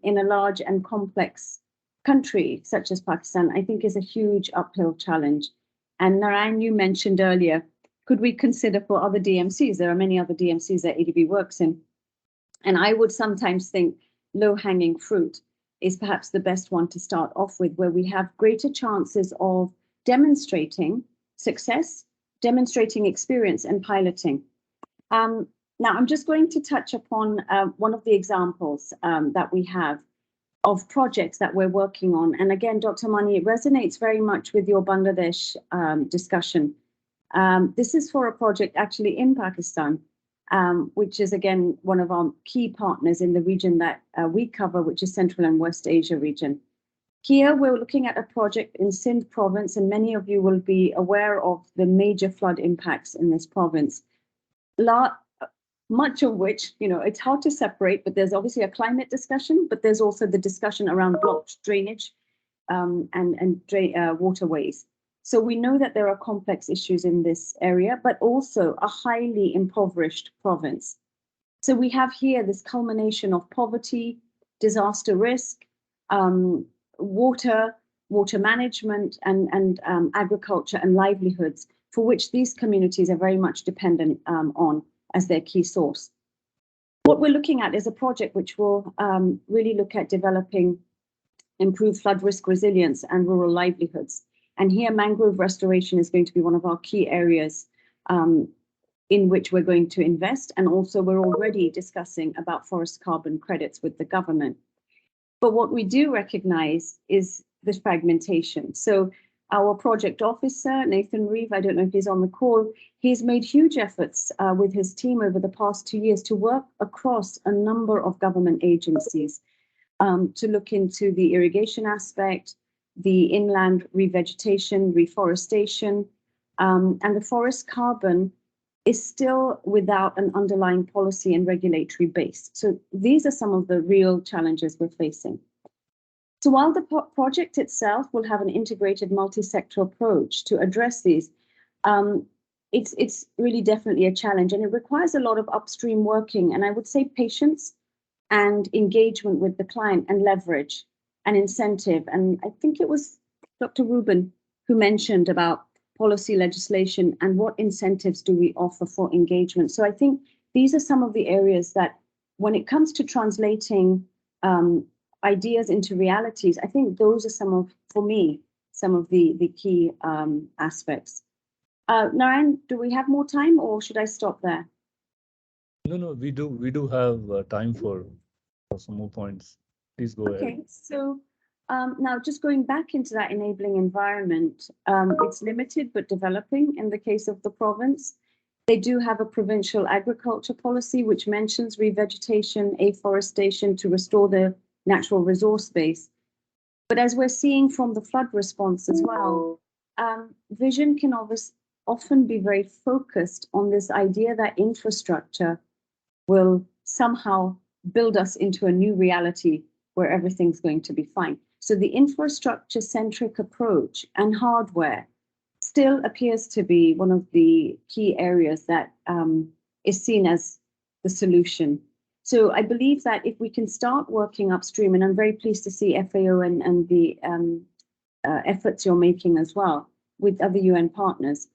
in a large and complex country such as Pakistan, I think is a huge uphill challenge. And Narayan, you mentioned earlier, could we consider for other DMCs? There are many other DMCs that ADB works in. And I would sometimes think low-hanging fruit is perhaps the best one to start off with, where we have greater chances of demonstrating success, demonstrating experience, and piloting. Now, I'm just going to touch upon one of the examples that we have of projects that we're working on. And again, Dr. Mani, it resonates very much with your Bangladesh discussion. This is for a project actually in Pakistan, which is, again, one of our key partners in the region that we cover, which is Central and West Asia region. Here, we're looking at a project in Sindh province, and many of you will be aware of the major flood impacts in this province. Much of which, you know, it's hard to separate, but there's obviously a climate discussion, but there's also the discussion around blocked drainage and waterways. So we know that there are complex issues in this area, but also a highly impoverished province. So we have here this culmination of poverty, disaster risk, water management, and agriculture and livelihoods, for which these communities are very much dependent on as their key source. What we're looking at is a project which will really look at developing improved flood risk resilience and rural livelihoods. And here, mangrove restoration is going to be one of our key areas in which we're going to invest. And also, we're already discussing about forest carbon credits with the government. But what we do recognize is this fragmentation. So our project officer, Nathan Reeve, I don't know if he's on the call, he's made huge efforts with his team over the past 2 years to work across a number of government agencies to look into the irrigation aspect, the inland revegetation, reforestation, and the forest carbon is still without an underlying policy and regulatory base. So these are some of the real challenges we're facing. So while the project itself will have an integrated multi-sector approach to address these, it's really definitely a challenge, and it requires a lot of upstream working, and I would say patience and engagement with the client and leverage and incentive. And I think it was Dr. Rubin who mentioned about policy legislation and what incentives do we offer for engagement. So I think these are some of the areas that when it comes to translating ideas into realities, I think those are some of the key aspects. Narayan, do we have more time or should I stop there? No, we do have time for some more points. Please go ahead. Okay, so Now, just going back into that enabling environment, it's limited but developing in the case of the province. They do have a provincial agriculture policy which mentions revegetation, afforestation to restore the natural resource base. But as we're seeing from the flood response as well, vision can often be very focused on this idea that infrastructure will somehow build us into a new reality where everything's going to be fine. So the infrastructure-centric approach and hardware still appears to be one of the key areas that is seen as the solution. So I believe that if we can start working upstream, and I'm very pleased to see FAO and the efforts you're making as well with other UN partners,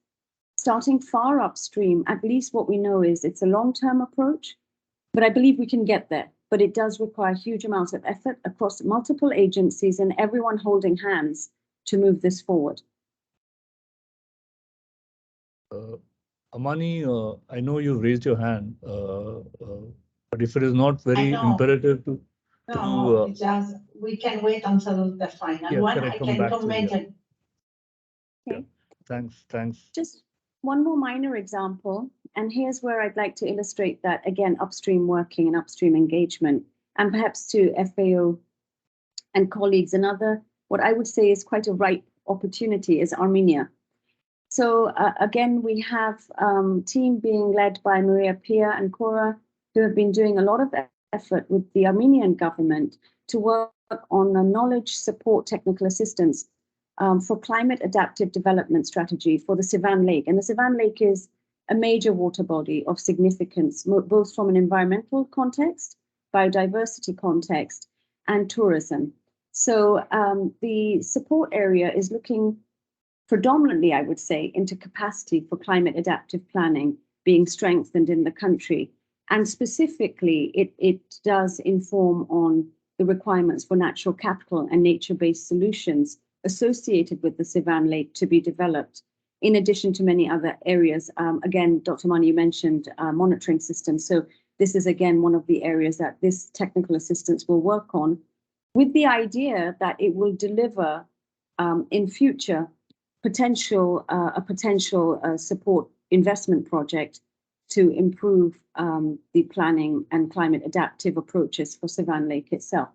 starting far upstream, at least what we know is it's a long-term approach, but I believe we can get there. But it does require huge amounts of effort across multiple agencies and everyone holding hands to move this forward. Amani, I know you raised your hand, but if it is not very imperative to... No, just we can wait until the final one. I can comment on. Okay. Thanks. Just one more minor example, and here's where I'd like to illustrate that, again, upstream working and upstream engagement, and perhaps to FAO and colleagues, another, what I would say is quite a ripe opportunity is Armenia. So again, we have a team being led by Maria Pia and Cora, who have been doing a lot of effort with the Armenian government to work on a knowledge support technical assistance for climate adaptive development strategy for the Sivan Lake. And the Sivan Lake is a major water body of significance, both from an environmental context, biodiversity context, and tourism. So the support area is looking predominantly, I would say, into capacity for climate adaptive planning being strengthened in the country. And specifically, it does inform on the requirements for natural capital and nature-based solutions associated with the Sivan Lake to be developed, in addition to many other areas. Again, Dr. Mani, you mentioned monitoring systems. So this is, again, one of the areas that this technical assistance will work on, with the idea that it will deliver in future a potential support investment project to improve the planning and climate adaptive approaches for Sivan Lake itself.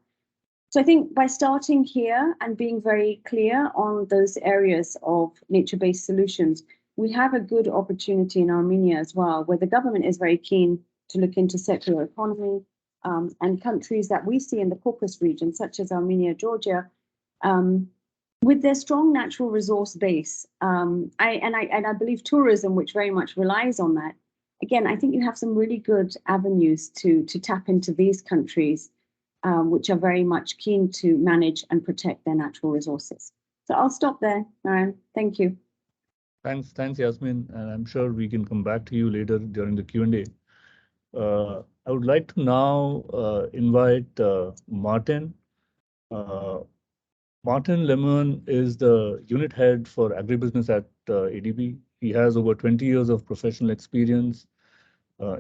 So I think by starting here and being very clear on those areas of nature-based solutions, we have a good opportunity in Armenia as well, where the government is very keen to look into circular economy, and countries that we see in the Caucasus region, such as Armenia, Georgia, with their strong natural resource base, I believe tourism, which very much relies on that. Again, I think you have some really good avenues to tap into these countries, which are very much keen to manage and protect their natural resources. So I'll stop there, Narayan. Thank you. Thanks, Yasmin, and I'm sure we can come back to you later during the Q&A. I would like to now invite Martin. Martin Lemon is the unit head for agribusiness at ADB. He has over 20 years of professional experience,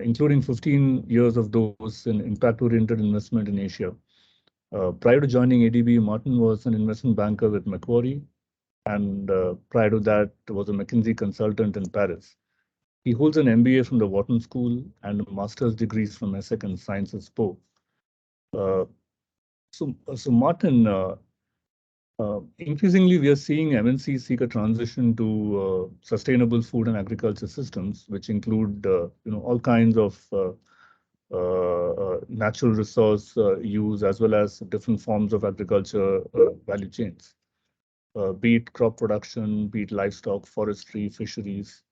including 15 years of those in impact-oriented investment in Asia. Prior to joining ADB, Martin was an investment banker with Macquarie, and prior to that was a McKinsey consultant in Paris. He holds an MBA from the Wharton School and a master's degrees from ESSEC and Sciences Po. So Martin, increasingly we are seeing MNCs seek a transition to sustainable food and agriculture systems, which include all kinds of natural resource use, as well as different forms of agriculture value chains, be it crop production, be it livestock, forestry, fisheries.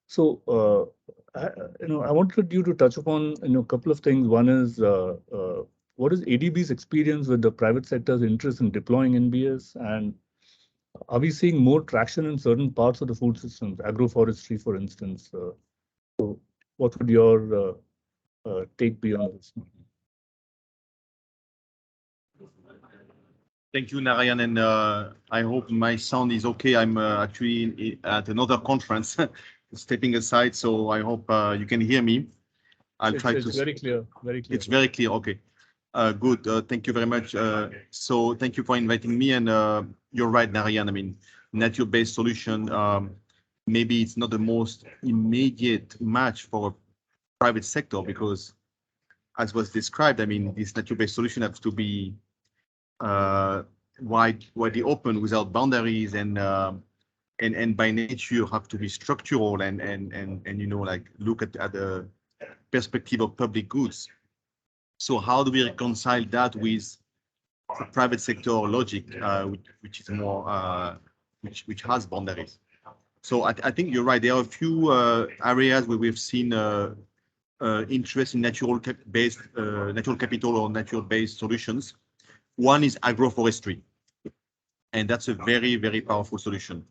So, I wanted you to touch upon a couple of things. One is, what is ADB's experience with the private sector's interest in deploying NBS, and are we seeing more traction in certain parts of the food systems, agroforestry, for instance? So, what would your take be on this? Thank you, Narayan, and I hope my sound is okay. I'm actually at another conference. Stepping aside, so I hope you can hear me. I'll try to. It's very clear, very clear. It's very clear. Okay. Good. Thank you very much. So thank you for inviting me. And you're right, Narayan. I mean, nature-based solution, maybe it's not the most immediate match for a private sector because, as was described, I mean, this nature-based solution has to be widely open without boundaries and by nature you have to be structural and you know, like look at the perspective of public goods. So how do we reconcile that with private sector logic, which is more which has boundaries? So I think you're right. There are a few areas where we've seen interest in natural capital or natural-based solutions. One is agroforestry, and that's a very, very powerful solution.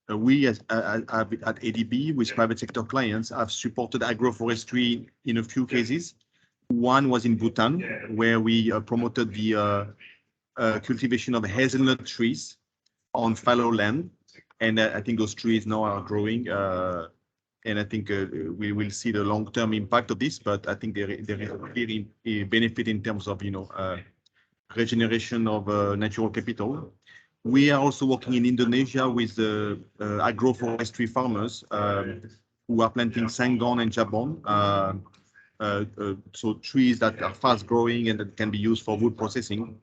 We at ADB with private sector clients have supported agroforestry in a few cases. One was in Bhutan, where we promoted the cultivation of hazelnut trees on fallow land. And I think those trees now are growing. And I think we will see the long-term impact of this, but I think there is clearly a benefit in terms of, you know, regeneration of natural capital. We are also working in Indonesia with agroforestry farmers who are planting sanggon and jabon. So trees that are fast growing and that can be used for wood processing.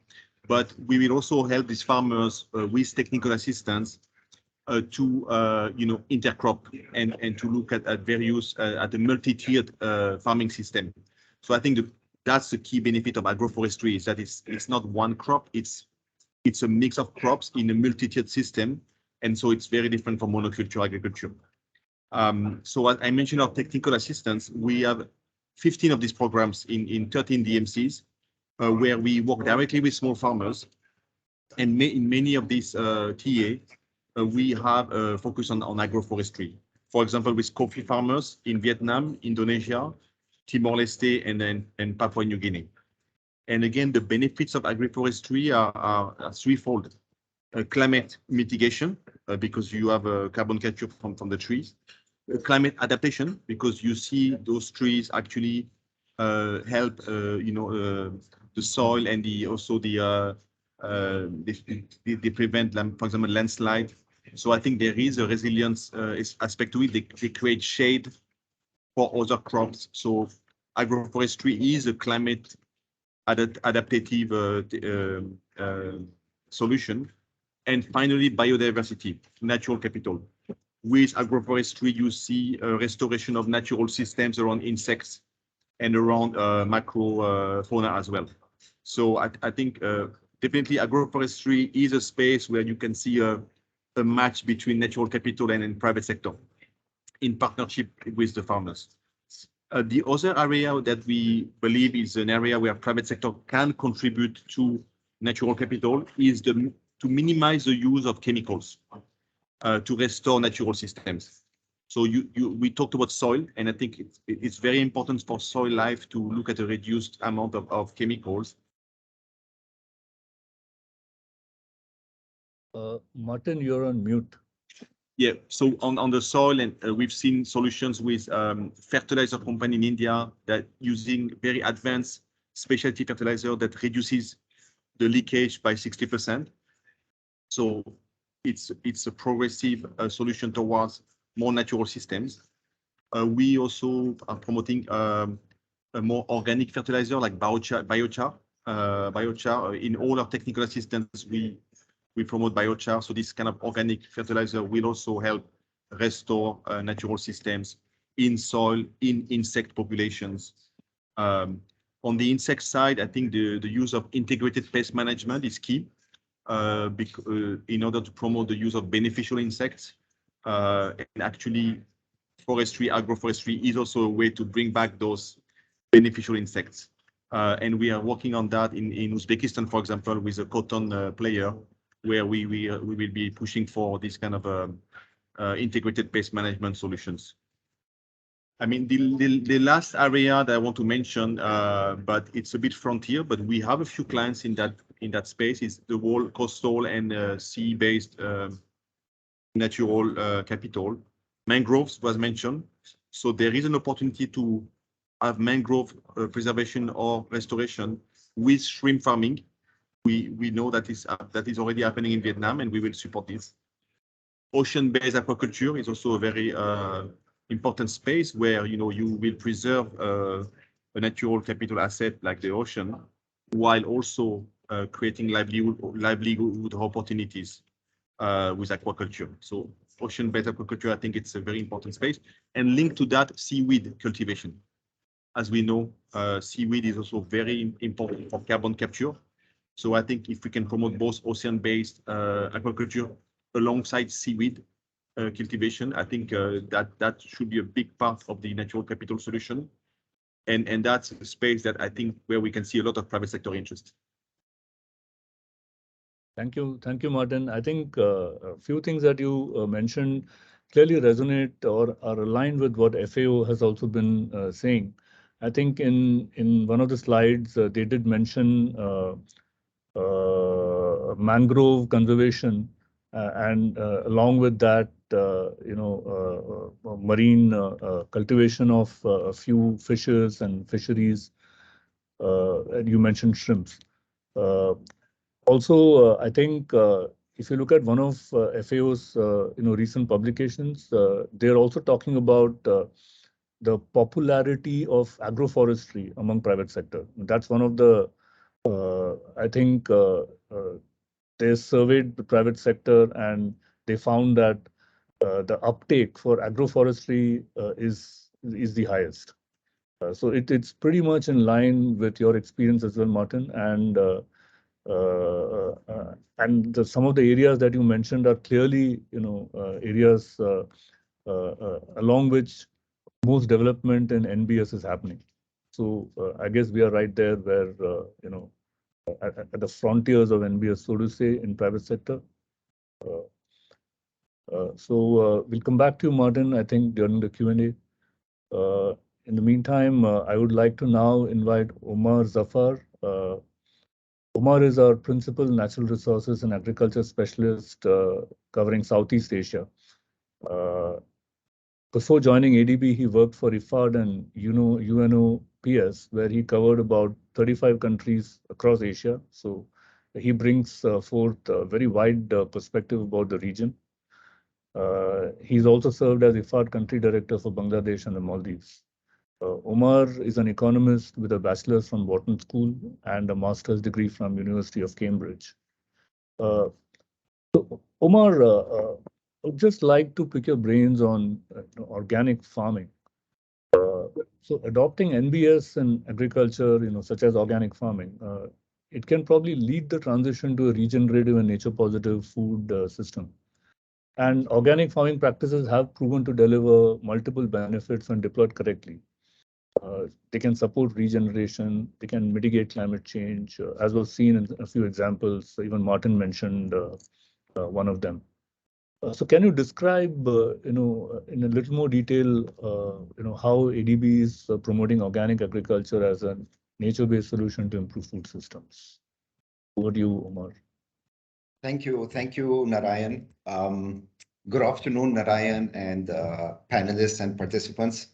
But we will also help these farmers with technical assistance to you know, intercrop and to look at various at a multi-tiered farming system. So I think that's the key benefit of agroforestry, is that it's not one crop, it's a mix of crops in a multi-tiered system, and so it's very different from monoculture agriculture. So as I mentioned, our technical assistance, we have 15 of these programs in 13 DMCs, where we work directly with small farmers, and in many of these TA, we have a focus on agroforestry. For example, with coffee farmers in Vietnam, Indonesia, Timor-Leste, and Papua New Guinea. And again, the benefits of agroforestry are threefold. Climate mitigation, because you have carbon capture from the trees. Climate adaptation, because you see those trees actually help, you know, the soil and they prevent, for example, landslide. So I think there is a resilience aspect to it. They create shade for other crops. So agroforestry is a climate adaptive solution. And finally, biodiversity, natural capital. With agroforestry, you see a restoration of natural systems around insects and around macro fauna as well. So I think definitely agroforestry is a space where you can see a match between natural capital and private sector in partnership with the farmers. The other area that we believe is an area where private sector can contribute to natural capital is to minimize the use of chemicals to restore natural systems. So we talked about soil, and I think it's very important for soil life to look at a reduced amount of chemicals. Martin, you're on mute. Yeah, so on the soil, and we've seen solutions with fertilizer company in India that using very advanced specialty fertilizer that reduces the leakage by 60%. So it's a progressive solution towards more natural systems. We also are promoting a more organic fertilizer like biochar. In all our technical assistance, we promote biochar. So this kind of organic fertilizer will also help restore natural systems in soil, in insect populations. On the insect side, I think the use of integrated pest management is key in order to promote the use of beneficial insects. And actually, agroforestry is also a way to bring back those beneficial insects. And we are working on that in Uzbekistan, for example, with a cotton player, where we will be pushing for this kind of integrated pest management solutions. I mean, the last area that I want to mention, but it's a bit frontier, but we have a few clients in that space, is the whole coastal and sea-based natural capital. Mangroves was mentioned. So there is an opportunity to have mangrove preservation or restoration with shrimp farming. We know that is already happening in Vietnam, and we will support this. Ocean-based aquaculture is also a very important space where you will preserve a natural capital asset like the ocean, while also creating livelihood opportunities with aquaculture. So ocean-based aquaculture, I think it's a very important space. And linked to that, seaweed cultivation. As we know, seaweed is also very important for carbon capture. So I think if we can promote both ocean-based aquaculture alongside seaweed cultivation, I think that should be a big part of the natural capital solution. And that's a space that I think where we can see a lot of private sector interest. Thank you, Martin. I think a few things that you mentioned clearly resonate or are aligned with what FAO has also been saying. I think in one of the slides they did mention mangrove conservation, and along with that, marine cultivation of a few fishes and fisheries. And you mentioned shrimps. Also, I think if you look at one of FAO's recent publications, they're also talking about the popularity of agroforestry among private sector. That's one of the I think they surveyed the private sector and they found that the uptake for agroforestry is the highest. So it's pretty much in line with your experience as well, Martin. And some of the areas that you mentioned are clearly, areas along which most development in NBS is happening. So I guess we are right there where, at the frontiers of NBS, so to say, in private sector. So we'll come back to you, Martin, I think during the Q&A. In the meantime, I would like to now invite Omar Zafar. Omar is our Principal Natural Resources and Agriculture Specialist covering Southeast Asia. Before joining ADB, he worked for IFAD and UNOPS, where he covered about 35 countries across Asia. So he brings forth a very wide perspective about the region. He's also served as IFAD Country Director for Bangladesh and the Maldives. Omar is an economist with a bachelor's from Wharton School and a master's degree from University of Cambridge. So Omar, I would just like to pick your brains on organic farming. So adopting NBS in agriculture, such as organic farming, it can probably lead the transition to a regenerative and nature-positive food system. And organic farming practices have proven to deliver multiple benefits when deployed correctly. They can support regeneration, they can mitigate climate change, as was seen in a few examples. Even Martin mentioned one of them. So can you describe, in a little more detail, how ADB is promoting organic agriculture as a nature-based solution to improve food systems? Over to you, Omar. Thank you, Narayan. Good afternoon, Narayan, and panelists and participants.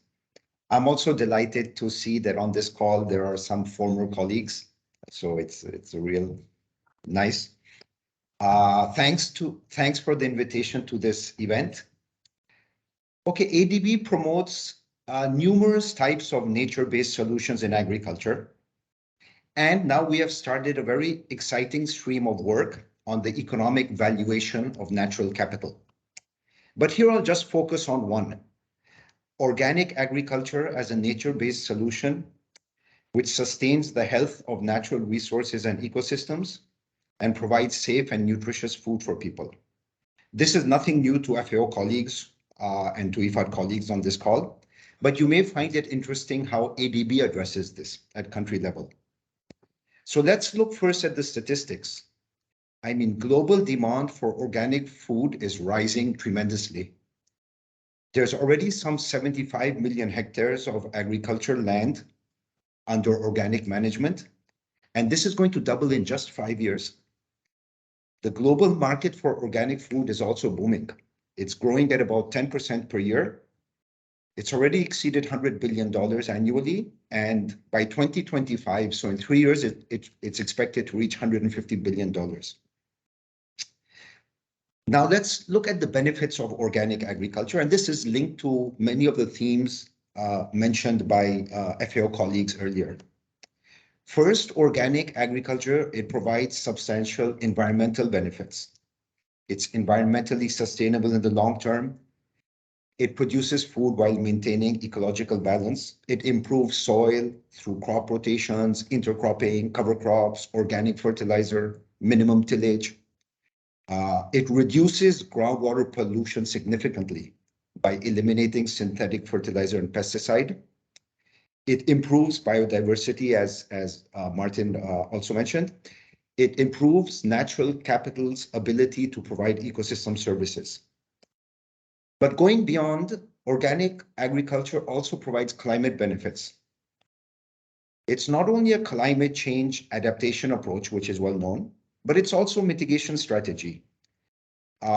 I'm also delighted to see that on this call there are some former colleagues, so it's a real nice. Thanks for the invitation to this event. Okay, ADB promotes numerous types of nature-based solutions in agriculture, and now we have started a very exciting stream of work on the economic valuation of natural capital. But here I'll just focus on one. Organic agriculture as a nature-based solution which sustains the health of natural resources and ecosystems and provides safe and nutritious food for people. This is nothing new to FAO colleagues and to IFAD colleagues on this call, but you may find it interesting how ADB addresses this at country level. So let's look first at the statistics. I mean, global demand for organic food is rising tremendously. There's already some 75 million hectares of agricultural land under organic management, and this is going to double in just 5 years. The global market for organic food is also booming. It's growing at about 10% per year, It's already exceeded $100 billion annually, and by 2025, so in 3 years, it's expected to reach $150 billion. Now let's look at the benefits of organic agriculture, and this is linked to many of the themes mentioned by FAO colleagues earlier. First, organic agriculture, it provides substantial environmental benefits. It's environmentally sustainable in the long term. It produces food while maintaining ecological balance. It improves soil through crop rotations, intercropping, cover crops, organic fertilizer, minimum tillage. It reduces groundwater pollution significantly by eliminating synthetic fertilizer and pesticide. It improves biodiversity, as Martin also mentioned. It improves natural capital's ability to provide ecosystem services. But going beyond, organic agriculture also provides climate benefits. It's not only a climate change adaptation approach, which is well known, but it's also a mitigation strategy.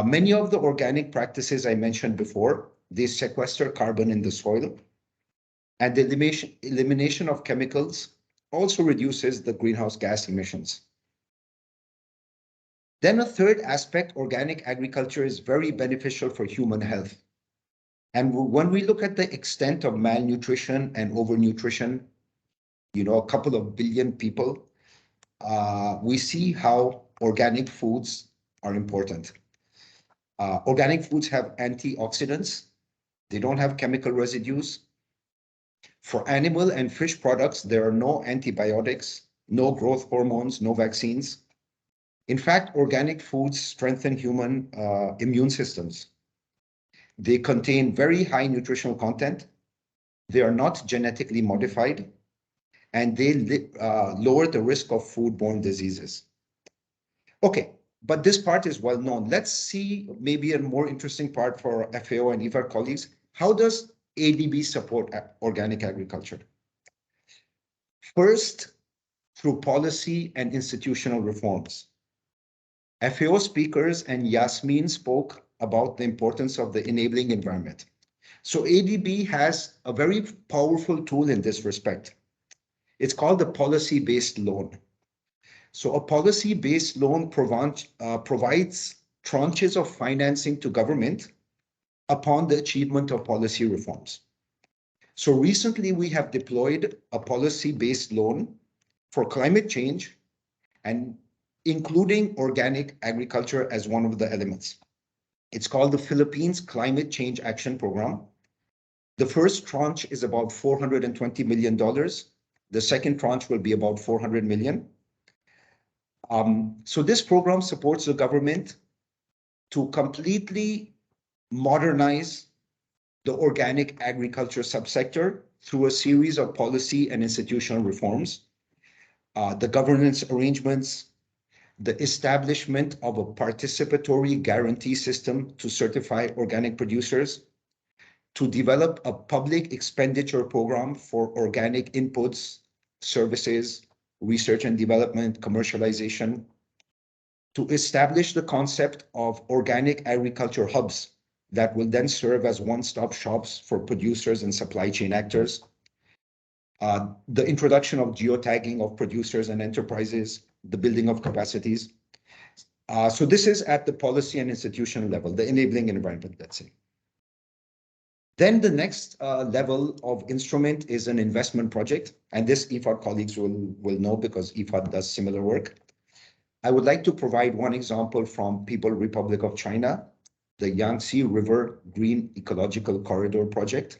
Many of the organic practices I mentioned before, they sequester carbon in the soil, and the elimination of chemicals also reduces the greenhouse gas emissions. Then a third aspect, organic agriculture is very beneficial for human health. And when we look at the extent of malnutrition and overnutrition, a couple of billion people, we see how organic foods are important. Organic foods have antioxidants. They don't have chemical residues. For animal and fish products, there are no antibiotics, no growth hormones, no vaccines. In fact, organic foods strengthen human immune systems. They contain very high nutritional content. They are not genetically modified, and they lower the risk of foodborne diseases. Okay, but this part is well known. Let's see maybe a more interesting part for FAO and IFAD colleagues. How does ADB support organic agriculture? First, through policy and institutional reforms. FAO speakers and Yasmin spoke about the importance of the enabling environment. So ADB has a very powerful tool in this respect. It's called the policy-based loan. So a policy-based loan provides tranches of financing to government upon the achievement of policy reforms. So recently we have deployed a policy-based loan for climate change, and including organic agriculture as one of the elements. It's called the Philippines Climate Change Action Program. The first tranche is about $420 million. The second tranche will be about $400 million. So this program supports the government to completely modernize the organic agriculture subsector through a series of policy and institutional reforms, the governance arrangements, the establishment of a participatory guarantee system to certify organic producers, to develop a public expenditure program for organic inputs, services, research and development, commercialization, to establish the concept of organic agriculture hubs that will then serve as one-stop shops for producers and supply chain actors, the introduction of geotagging of producers and enterprises, the building of capacities. So this is at the policy and institutional level, the enabling environment, let's say. Then the next level of instrument is an investment project, and this IFAD colleagues will know because IFAD does similar work. I would like to provide one example from People's Republic of China, the Yangtze River Green Ecological Corridor project.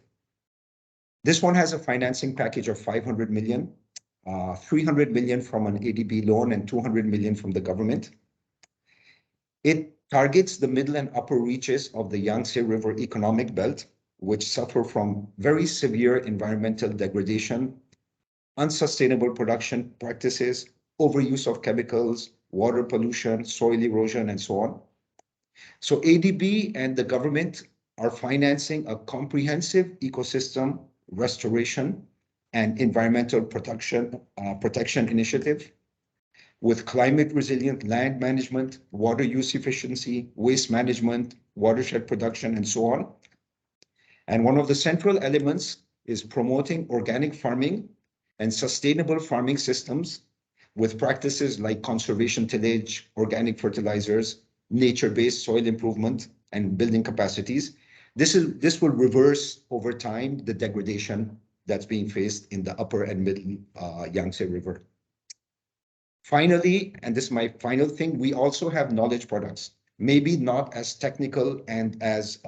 This one has a financing package of 500 million, 300 million from an ADB loan and 200 million from the government. It targets the middle and upper reaches of the Yangtze River economic belt, which suffer from very severe environmental degradation, unsustainable production practices, overuse of chemicals, water pollution, soil erosion, and so on. So ADB and the government are financing a comprehensive ecosystem restoration and environmental protection initiative with climate resilient land management, water use efficiency, waste management, watershed production, and so on. And one of the central elements is promoting organic farming and sustainable farming systems with practices like conservation tillage, organic fertilizers, nature-based soil improvement, and building capacities. This will reverse over time the degradation that's being faced in the upper and middle Yangtze River. Finally, and this is my final thing, we also have knowledge products, maybe not as technical and as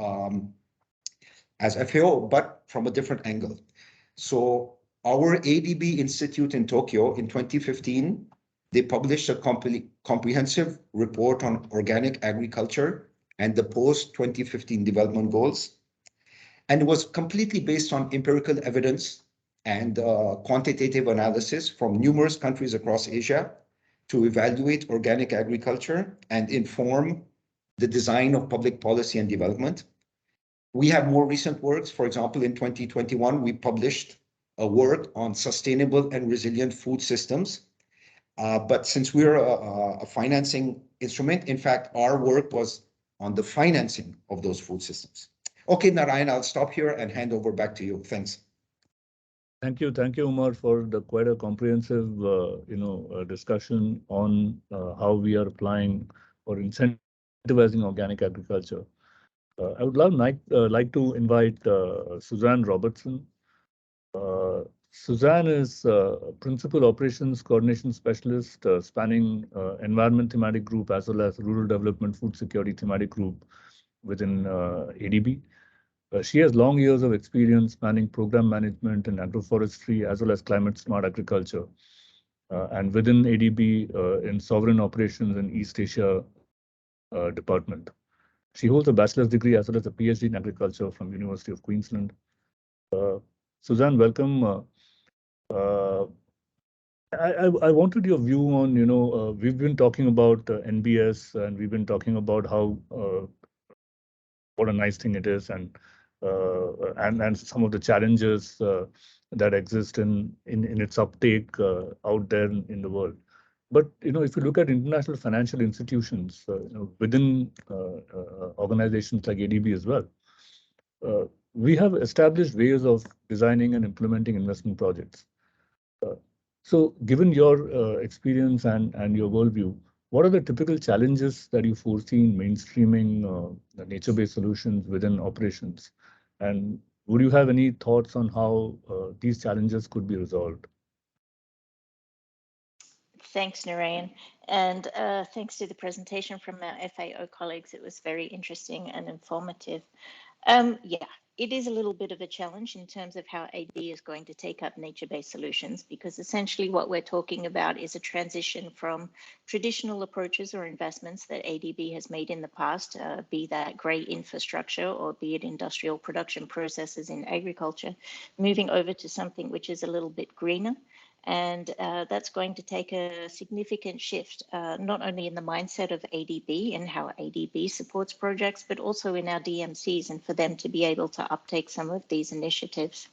FAO, but from a different angle. So our ADB Institute in Tokyo in 2015, they published a comprehensive report on organic agriculture and the post-2015 development goals. And it was completely based on empirical evidence and quantitative analysis from numerous countries across Asia to evaluate organic agriculture and inform the design of public policy and development. We have more recent works. For example, in 2021, we published a work on sustainable and resilient food systems. But since we're a financing instrument, in fact, our work was on the financing of those food systems. Okay, Narayan, I'll stop here and hand over back to you. Thanks. Thank you, Umar, for the quite a comprehensive, discussion on how we are applying or incentivizing organic agriculture. I would like to invite Suzanne Robertson. Suzanne is Principal Operations Coordination Specialist spanning Environment Thematic Group as well as Rural Development Food Security Thematic Group within ADB. She has long years of experience spanning program management in agroforestry as well as climate smart agriculture. And within ADB in sovereign operations in East Asia department. She holds a bachelor's degree as well as a PhD in agriculture from University of Queensland. Suzanne, welcome. I wanted your view on, we've been talking about NBS and we've been talking about how what a nice thing it is and some of the challenges that exist in its uptake out there in the world. But if you look at international financial institutions within organizations like ADB as well, we have established ways of designing and implementing investment projects. So given your experience and your worldview, what are the typical challenges that you foresee in mainstreaming the nature-based solutions within operations? And would you have any thoughts on how these challenges could be resolved? Thanks, Narayan. And thanks to the presentation from our FAO colleagues. It was very interesting and informative. Yeah, it is a little bit of a challenge in terms of how ADB is going to take up nature-based solutions, because essentially what we're talking about is a transition from traditional approaches or investments that ADB has made in the past, be that great infrastructure or be it industrial production processes in agriculture, moving over to something which is a little bit greener. And that's going to take a significant shift, not only in the mindset of ADB and how ADB supports projects, but also in our DMCs and for them to be able to uptake some of these initiatives.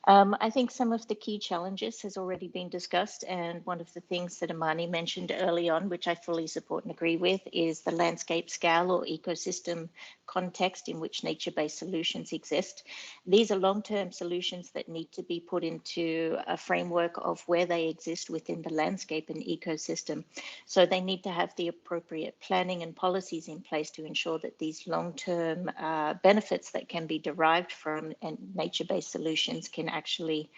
I think some of the key challenges has already been discussed, and one of the things that Amani mentioned early on, which I fully support and agree with, is the landscape scale or ecosystem context in which nature-based solutions exist. These are long-term solutions that need to be put into a framework of where they exist within the landscape and ecosystem. So they need to have the appropriate planning and policies in place to ensure that these long-term benefits that can be derived from nature-based solutions can actually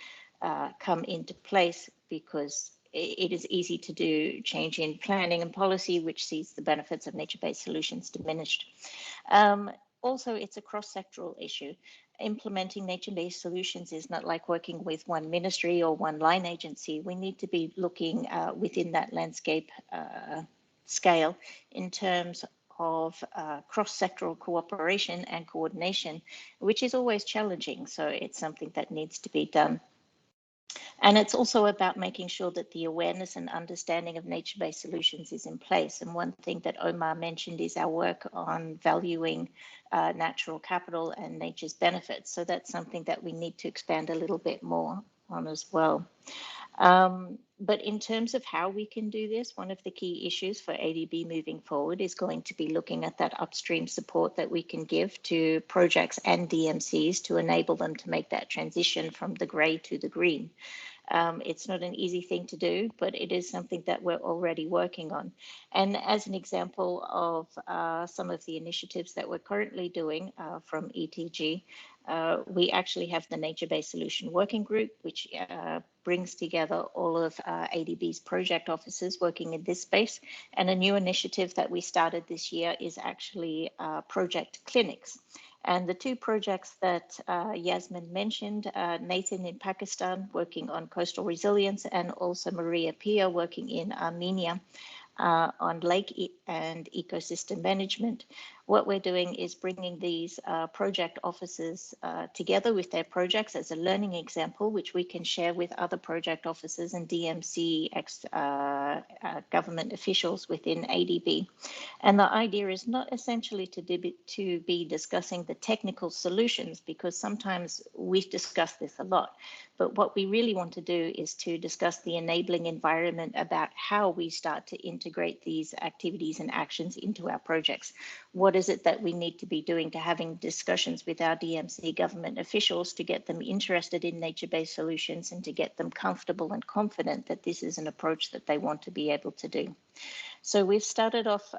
come into place, because it is easy to do change in planning and policy, which sees the benefits of nature-based solutions diminished. Also, it's a cross-sectoral issue. Implementing nature-based solutions is not like working with one ministry or one line agency. We need to be looking within that landscape scale in terms of cross-sectoral cooperation and coordination, which is always challenging. So it's something that needs to be done. And it's also about making sure that the awareness and understanding of nature-based solutions is in place. And one thing that Omar mentioned is our work on valuing natural capital and nature's benefits. So that's something that we need to expand a little bit more on as well. But in terms of how we can do this, one of the key issues for ADB moving forward is going to be looking at that upstream support that we can give to projects and DMCs to enable them to make that transition from the grey to the green. It's not an easy thing to do, but it is something that we're already working on. And as an example of some of the initiatives that we're currently doing from ETG, we actually have the Nature-Based Solution Working Group, which brings together all of ADB's project officers working in this space. And a new initiative that we started this year is actually project clinics. And the two projects that Yasmin mentioned, Nathan in Pakistan working on coastal resilience, and also Maria Pia working in Armenia on lake and ecosystem management. What we're doing is bringing these project officers together with their projects as a learning example, which we can share with other project officers and DMC government officials within ADB. And the idea is not essentially to be discussing the technical solutions, because sometimes we've discussed this a lot. But what we really want to do is to discuss the enabling environment about how we start to integrate these activities and actions into our projects. What is it that we need to be doing to having discussions with our DMC government officials to get them interested in nature-based solutions and to get them comfortable and confident that this is an approach that they want to be able to do. So we've started off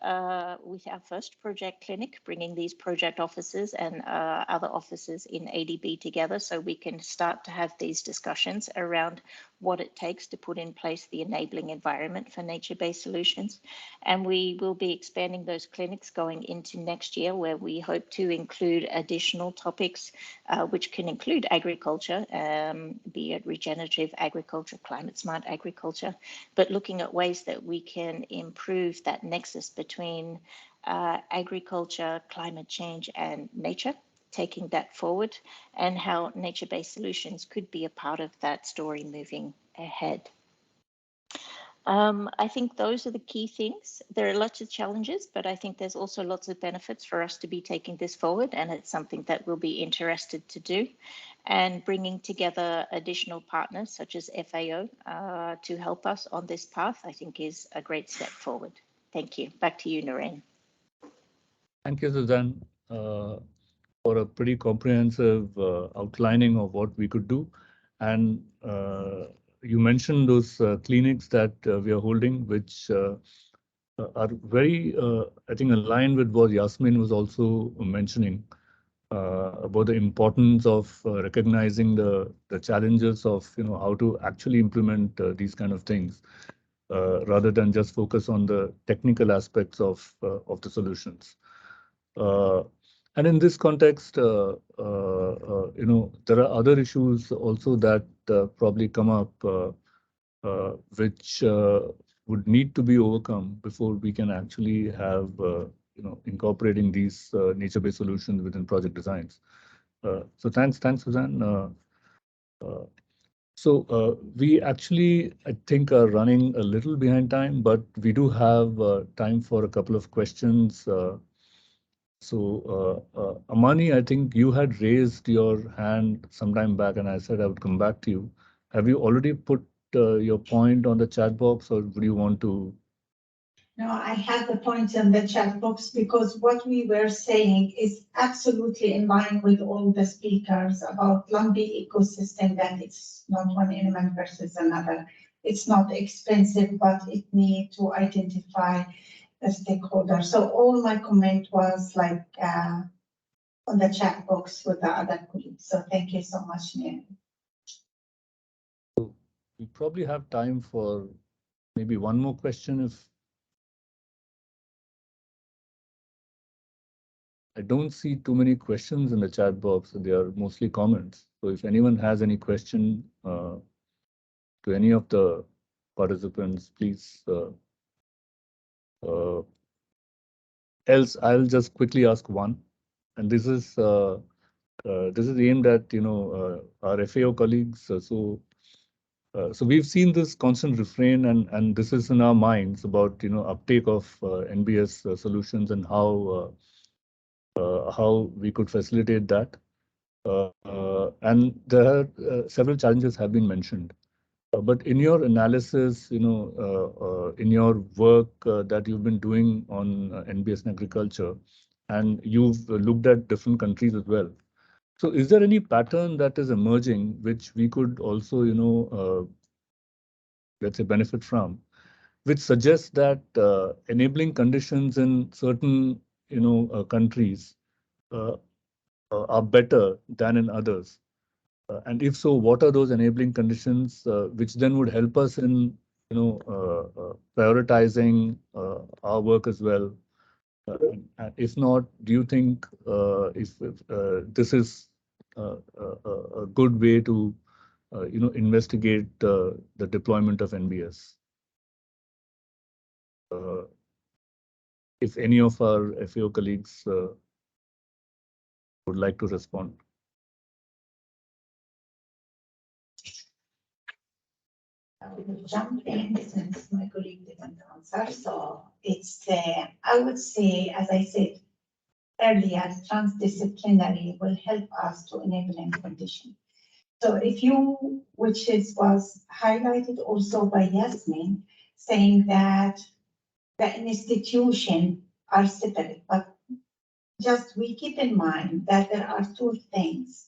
with our first project clinic, bringing these project officers and other officers in ADB together so we can start to have these discussions around what it takes to put in place the enabling environment for nature-based solutions. And we will be expanding those clinics going into next year, where we hope to include additional topics, which can include agriculture, be it regenerative agriculture, climate smart agriculture, but looking at ways that we can improve that nexus between agriculture, climate change, and nature, taking that forward, and how nature-based solutions could be a part of that story moving ahead. I think those are the key things. There are lots of challenges, but I think there's also lots of benefits for us to be taking this forward, and it's something that we'll be interested to do. And bringing together additional partners such as FAO to help us on this path, I think is a great step forward. Thank you. Back to you, Noreen. Thank you, Suzanne, for a pretty comprehensive outlining of what we could do. And you mentioned those clinics that we are holding, which are very, I think, aligned with what Yasmin was also mentioning about the importance of recognizing the challenges of how to actually implement these kind of things, rather than just focus on the technical aspects of the solutions. And in this context, there are other issues also that probably come up, which would need to be overcome before we can actually have incorporating these nature-based solutions within project designs. So thanks, Suzanne. So we actually, I think, are running a little behind time, but we do have time for a couple of questions. So Amani, I think you had raised your hand some time back, and I said I would come back to you. Have you already put your point on the chat box, or would you want to? No, I have the points in the chat box, because what we were saying is absolutely in line with all the speakers about lumpy ecosystem, that it's not one element versus another. It's not expensive, but it needs to identify the stakeholder. So all my comment was like on the chat box with the other colleagues. So thank you so much, Neil. We probably have time for maybe one more question. If I don't see too many questions in the chat box, they are mostly comments. So if anyone has any question to any of the participants, please. Else, I'll just quickly ask one, and this is aimed at our FAO colleagues. So we've seen this constant refrain, and this is in our minds about uptake of NBS solutions and how we could facilitate that. And there are several challenges have been mentioned. But in your analysis, in your work that you've been doing on NBS and agriculture, and you've looked at different countries as well. So is there any pattern that is emerging which we could also, let's say, benefit from, which suggests that enabling conditions in certain, countries are better than in others? And if so, what are those enabling conditions which then would help us in, prioritizing our work as well? And if not, do you think if this is a good way to, investigate the deployment of NBS? If any of our FAO colleagues would like to respond. I will jump in since my colleague didn't answer. So it's, I would say, as I said earlier, transdisciplinary will help us to enabling condition. So if you, which was highlighted also by Yasmin, saying that the institution are separate, but just we keep in mind that there are two things.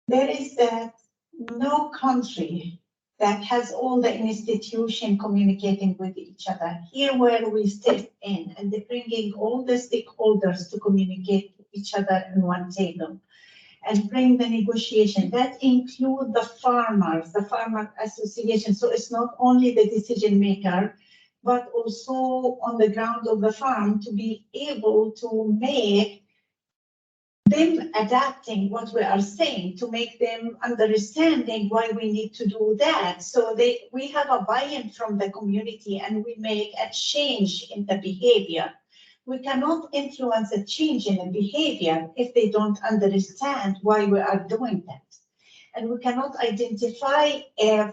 There is that no country that has all the institution communicating with each other. Here where we step in and bringing all the stakeholders to communicate with each other in one table and bring the negotiation. That include the farmers, the farmer association. So it's not only the decision maker, but also on the ground of the farm to be able to make them adapting what we are saying, to make them understanding why we need to do that. So we have a buy-in from the community and we make a change in the behavior. We cannot influence a change in the behavior if they don't understand why we are doing that. And we cannot identify,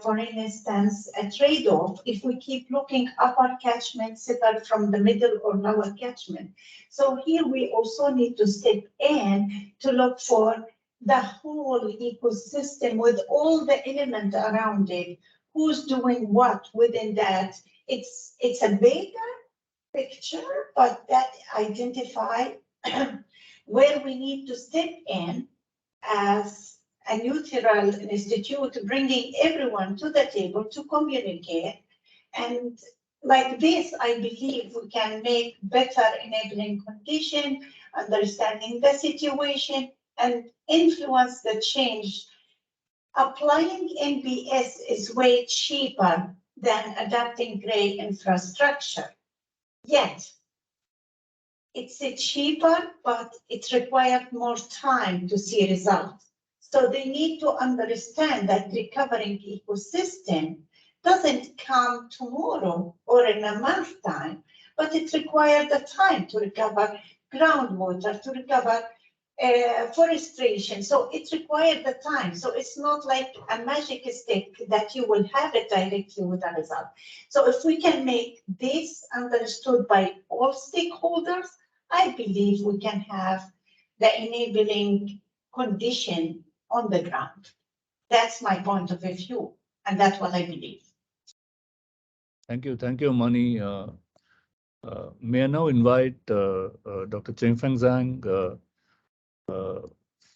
for instance, a trade-off if we keep looking upper catchment separate from the middle or lower catchment. So here we also need to step in to look for the whole ecosystem with all the elements around it, who's doing what within that. It's a bigger picture, but that identify where we need to step in as a neutral institute, bringing everyone to the table to communicate. And like this, I believe we can make better enabling condition, understanding the situation, and influence the change. Applying NBS is way cheaper than adapting gray infrastructure. Yet, it's cheaper, but it required more time to see results. So they need to understand that recovering ecosystem doesn't come tomorrow or in a month's time, but it requires the time to recover groundwater, to recover forestation. So it required the time. So it's not like a magic stick that you will have it directly with a result. So if we can make this understood by all stakeholders, I believe we can have the enabling condition on the ground. That's my point of view, and that's what I believe. Thank you, Mani. May I now invite Dr. Chengfeng Zhang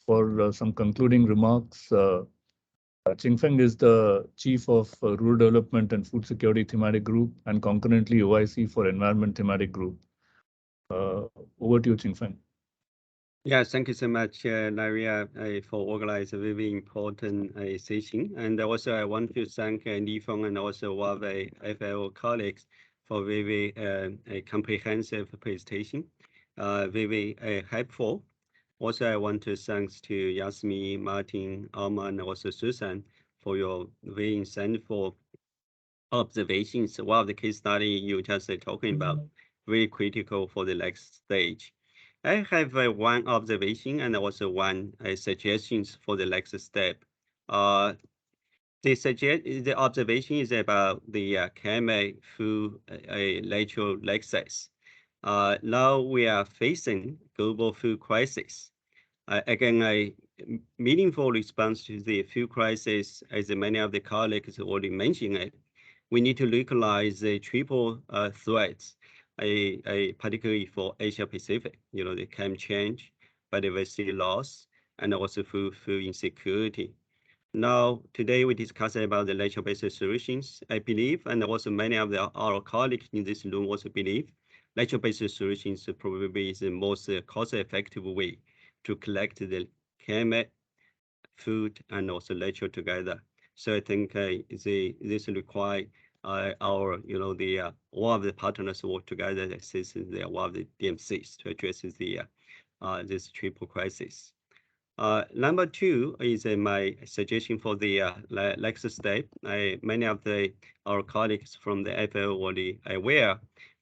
for some concluding remarks. Chengfeng is the Chief of Rural Development and Food Security Thematic Group and concurrently OIC for Environment Thematic Group. Over to you, Chengfeng. Yeah, thank you so much, Naria, for organizing a very important session. And also I want to thank Li Feng and also all the FAO colleagues for very comprehensive presentation, very helpful. Also, I want to thank to Yasmin, Martin, Alma, and also Susan for your very insightful observations. One of the case study you just talking about, very critical for the next stage. I have one observation and also one suggestions for the next step. The observation is about the climate through natural access. Now we are facing global food crisis. Again, meaningful response to the food crisis, as many of the colleagues already mentioned it, we need to localize the triple threats, particularly for Asia Pacific, the climate change, biodiversity loss, and also food insecurity. Now, today we discuss about the nature-based solutions. I believe, and also many of our colleagues in this room also believe, nature-based solutions probably is the most cost-effective way to collect the climate, food, and also nature together. So I think this require our, all of the partners work together. This is one of the DMCs to address this triple crisis. Number two is my suggestion for the next step. Many of our colleagues from the FAO already aware.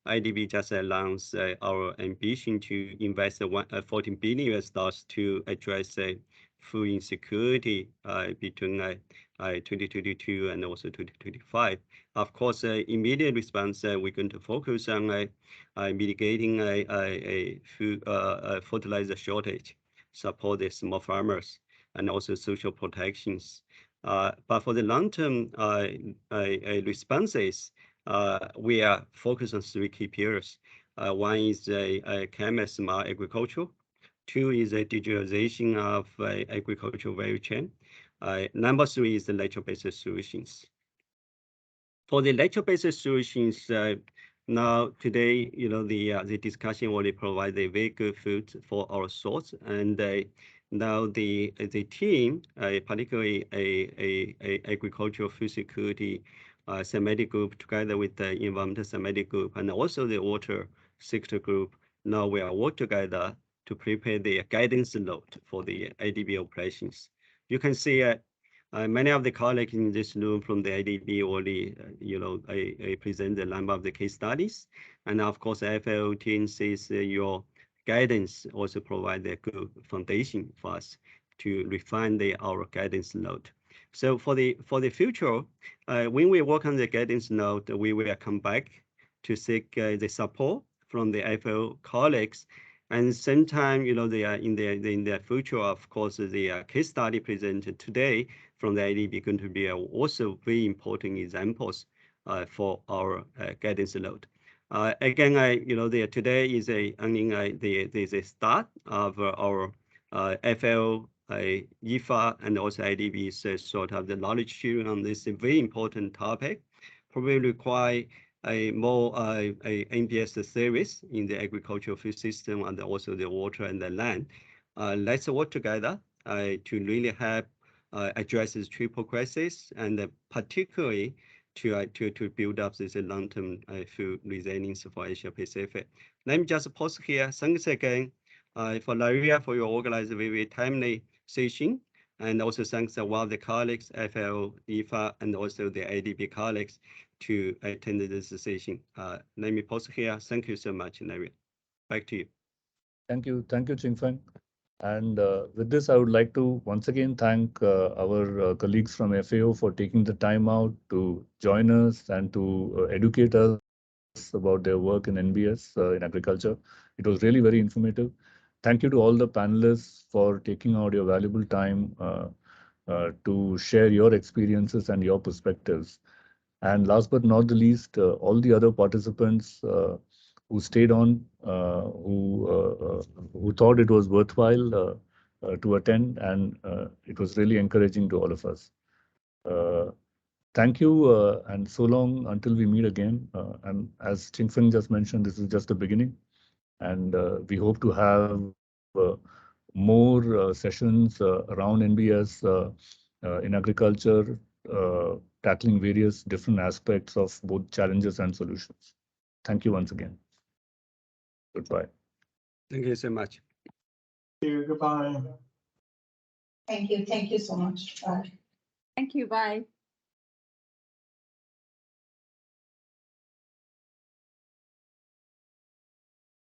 IDB just announced our ambition to invest $14 billion to address food insecurity between 2022 and also 2025. Of course, immediate response, we're going to focus on mitigating a food fertilizer shortage, support the small farmers, and also social protections. But for the long-term responses, we are focused on three key pillars. One is climate smart agriculture. Two is a digitalization of agricultural value chain. Number three is the nature-based solutions. For the nature-based solutions, now today, the discussion already provides a very good food for our thoughts, and now the team, particularly a agricultural food security thematic group, together with the environmental thematic group, and also the water sector group, now we are work together to prepare the guidance note for the IDB operations. You can see many of the colleagues in this room from the IDB already, present a number of the case studies. And of course, the FAO team says your guidance also provide a good foundation for us to refine our guidance note. So for the future, when we work on the guidance note, we will come back to seek the support from the FAO colleagues. And same time, they are in the future, of course, the case study presented today from the IDB going to be also very important examples for our guidance note. Again, today is only the start of our FAO, IFA, and also IDB's sort of the knowledge sharing on this very important topic. Probably require a more NBS service in the agricultural food system and also the water and the land. Let's work together to really help address this triple crisis, and particularly to build up this long-term food resilience for Asia Pacific. Let me just pause here. Thanks again for Naria for your organized very timely session. And also thanks to all the colleagues, FAO, IFA, and also the IDB colleagues to attend this session. Let me pause here. Thank you so much, Naria. Back to you. Thank you, Ching-Feng. And with this, I would like to once again thank our colleagues from FAO for taking the time out to join us and to educate us about their work in NBS in agriculture. It was really very informative. Thank you to all the panelists for taking out your valuable time to share your experiences and your perspectives. And last but not the least, all the other participants who stayed on, who thought it was worthwhile to attend, and it was really encouraging to all of us. Thank you, and so long until we meet again. And as Ching-Feng just mentioned, this is just the beginning. And we hope to have more sessions around NBS in agriculture, tackling various different aspects of both challenges and solutions. Thank you once again. Goodbye. Thank you so much. Thank you. Goodbye. Thank you. Thank you so much. Bye. Thank you. Bye.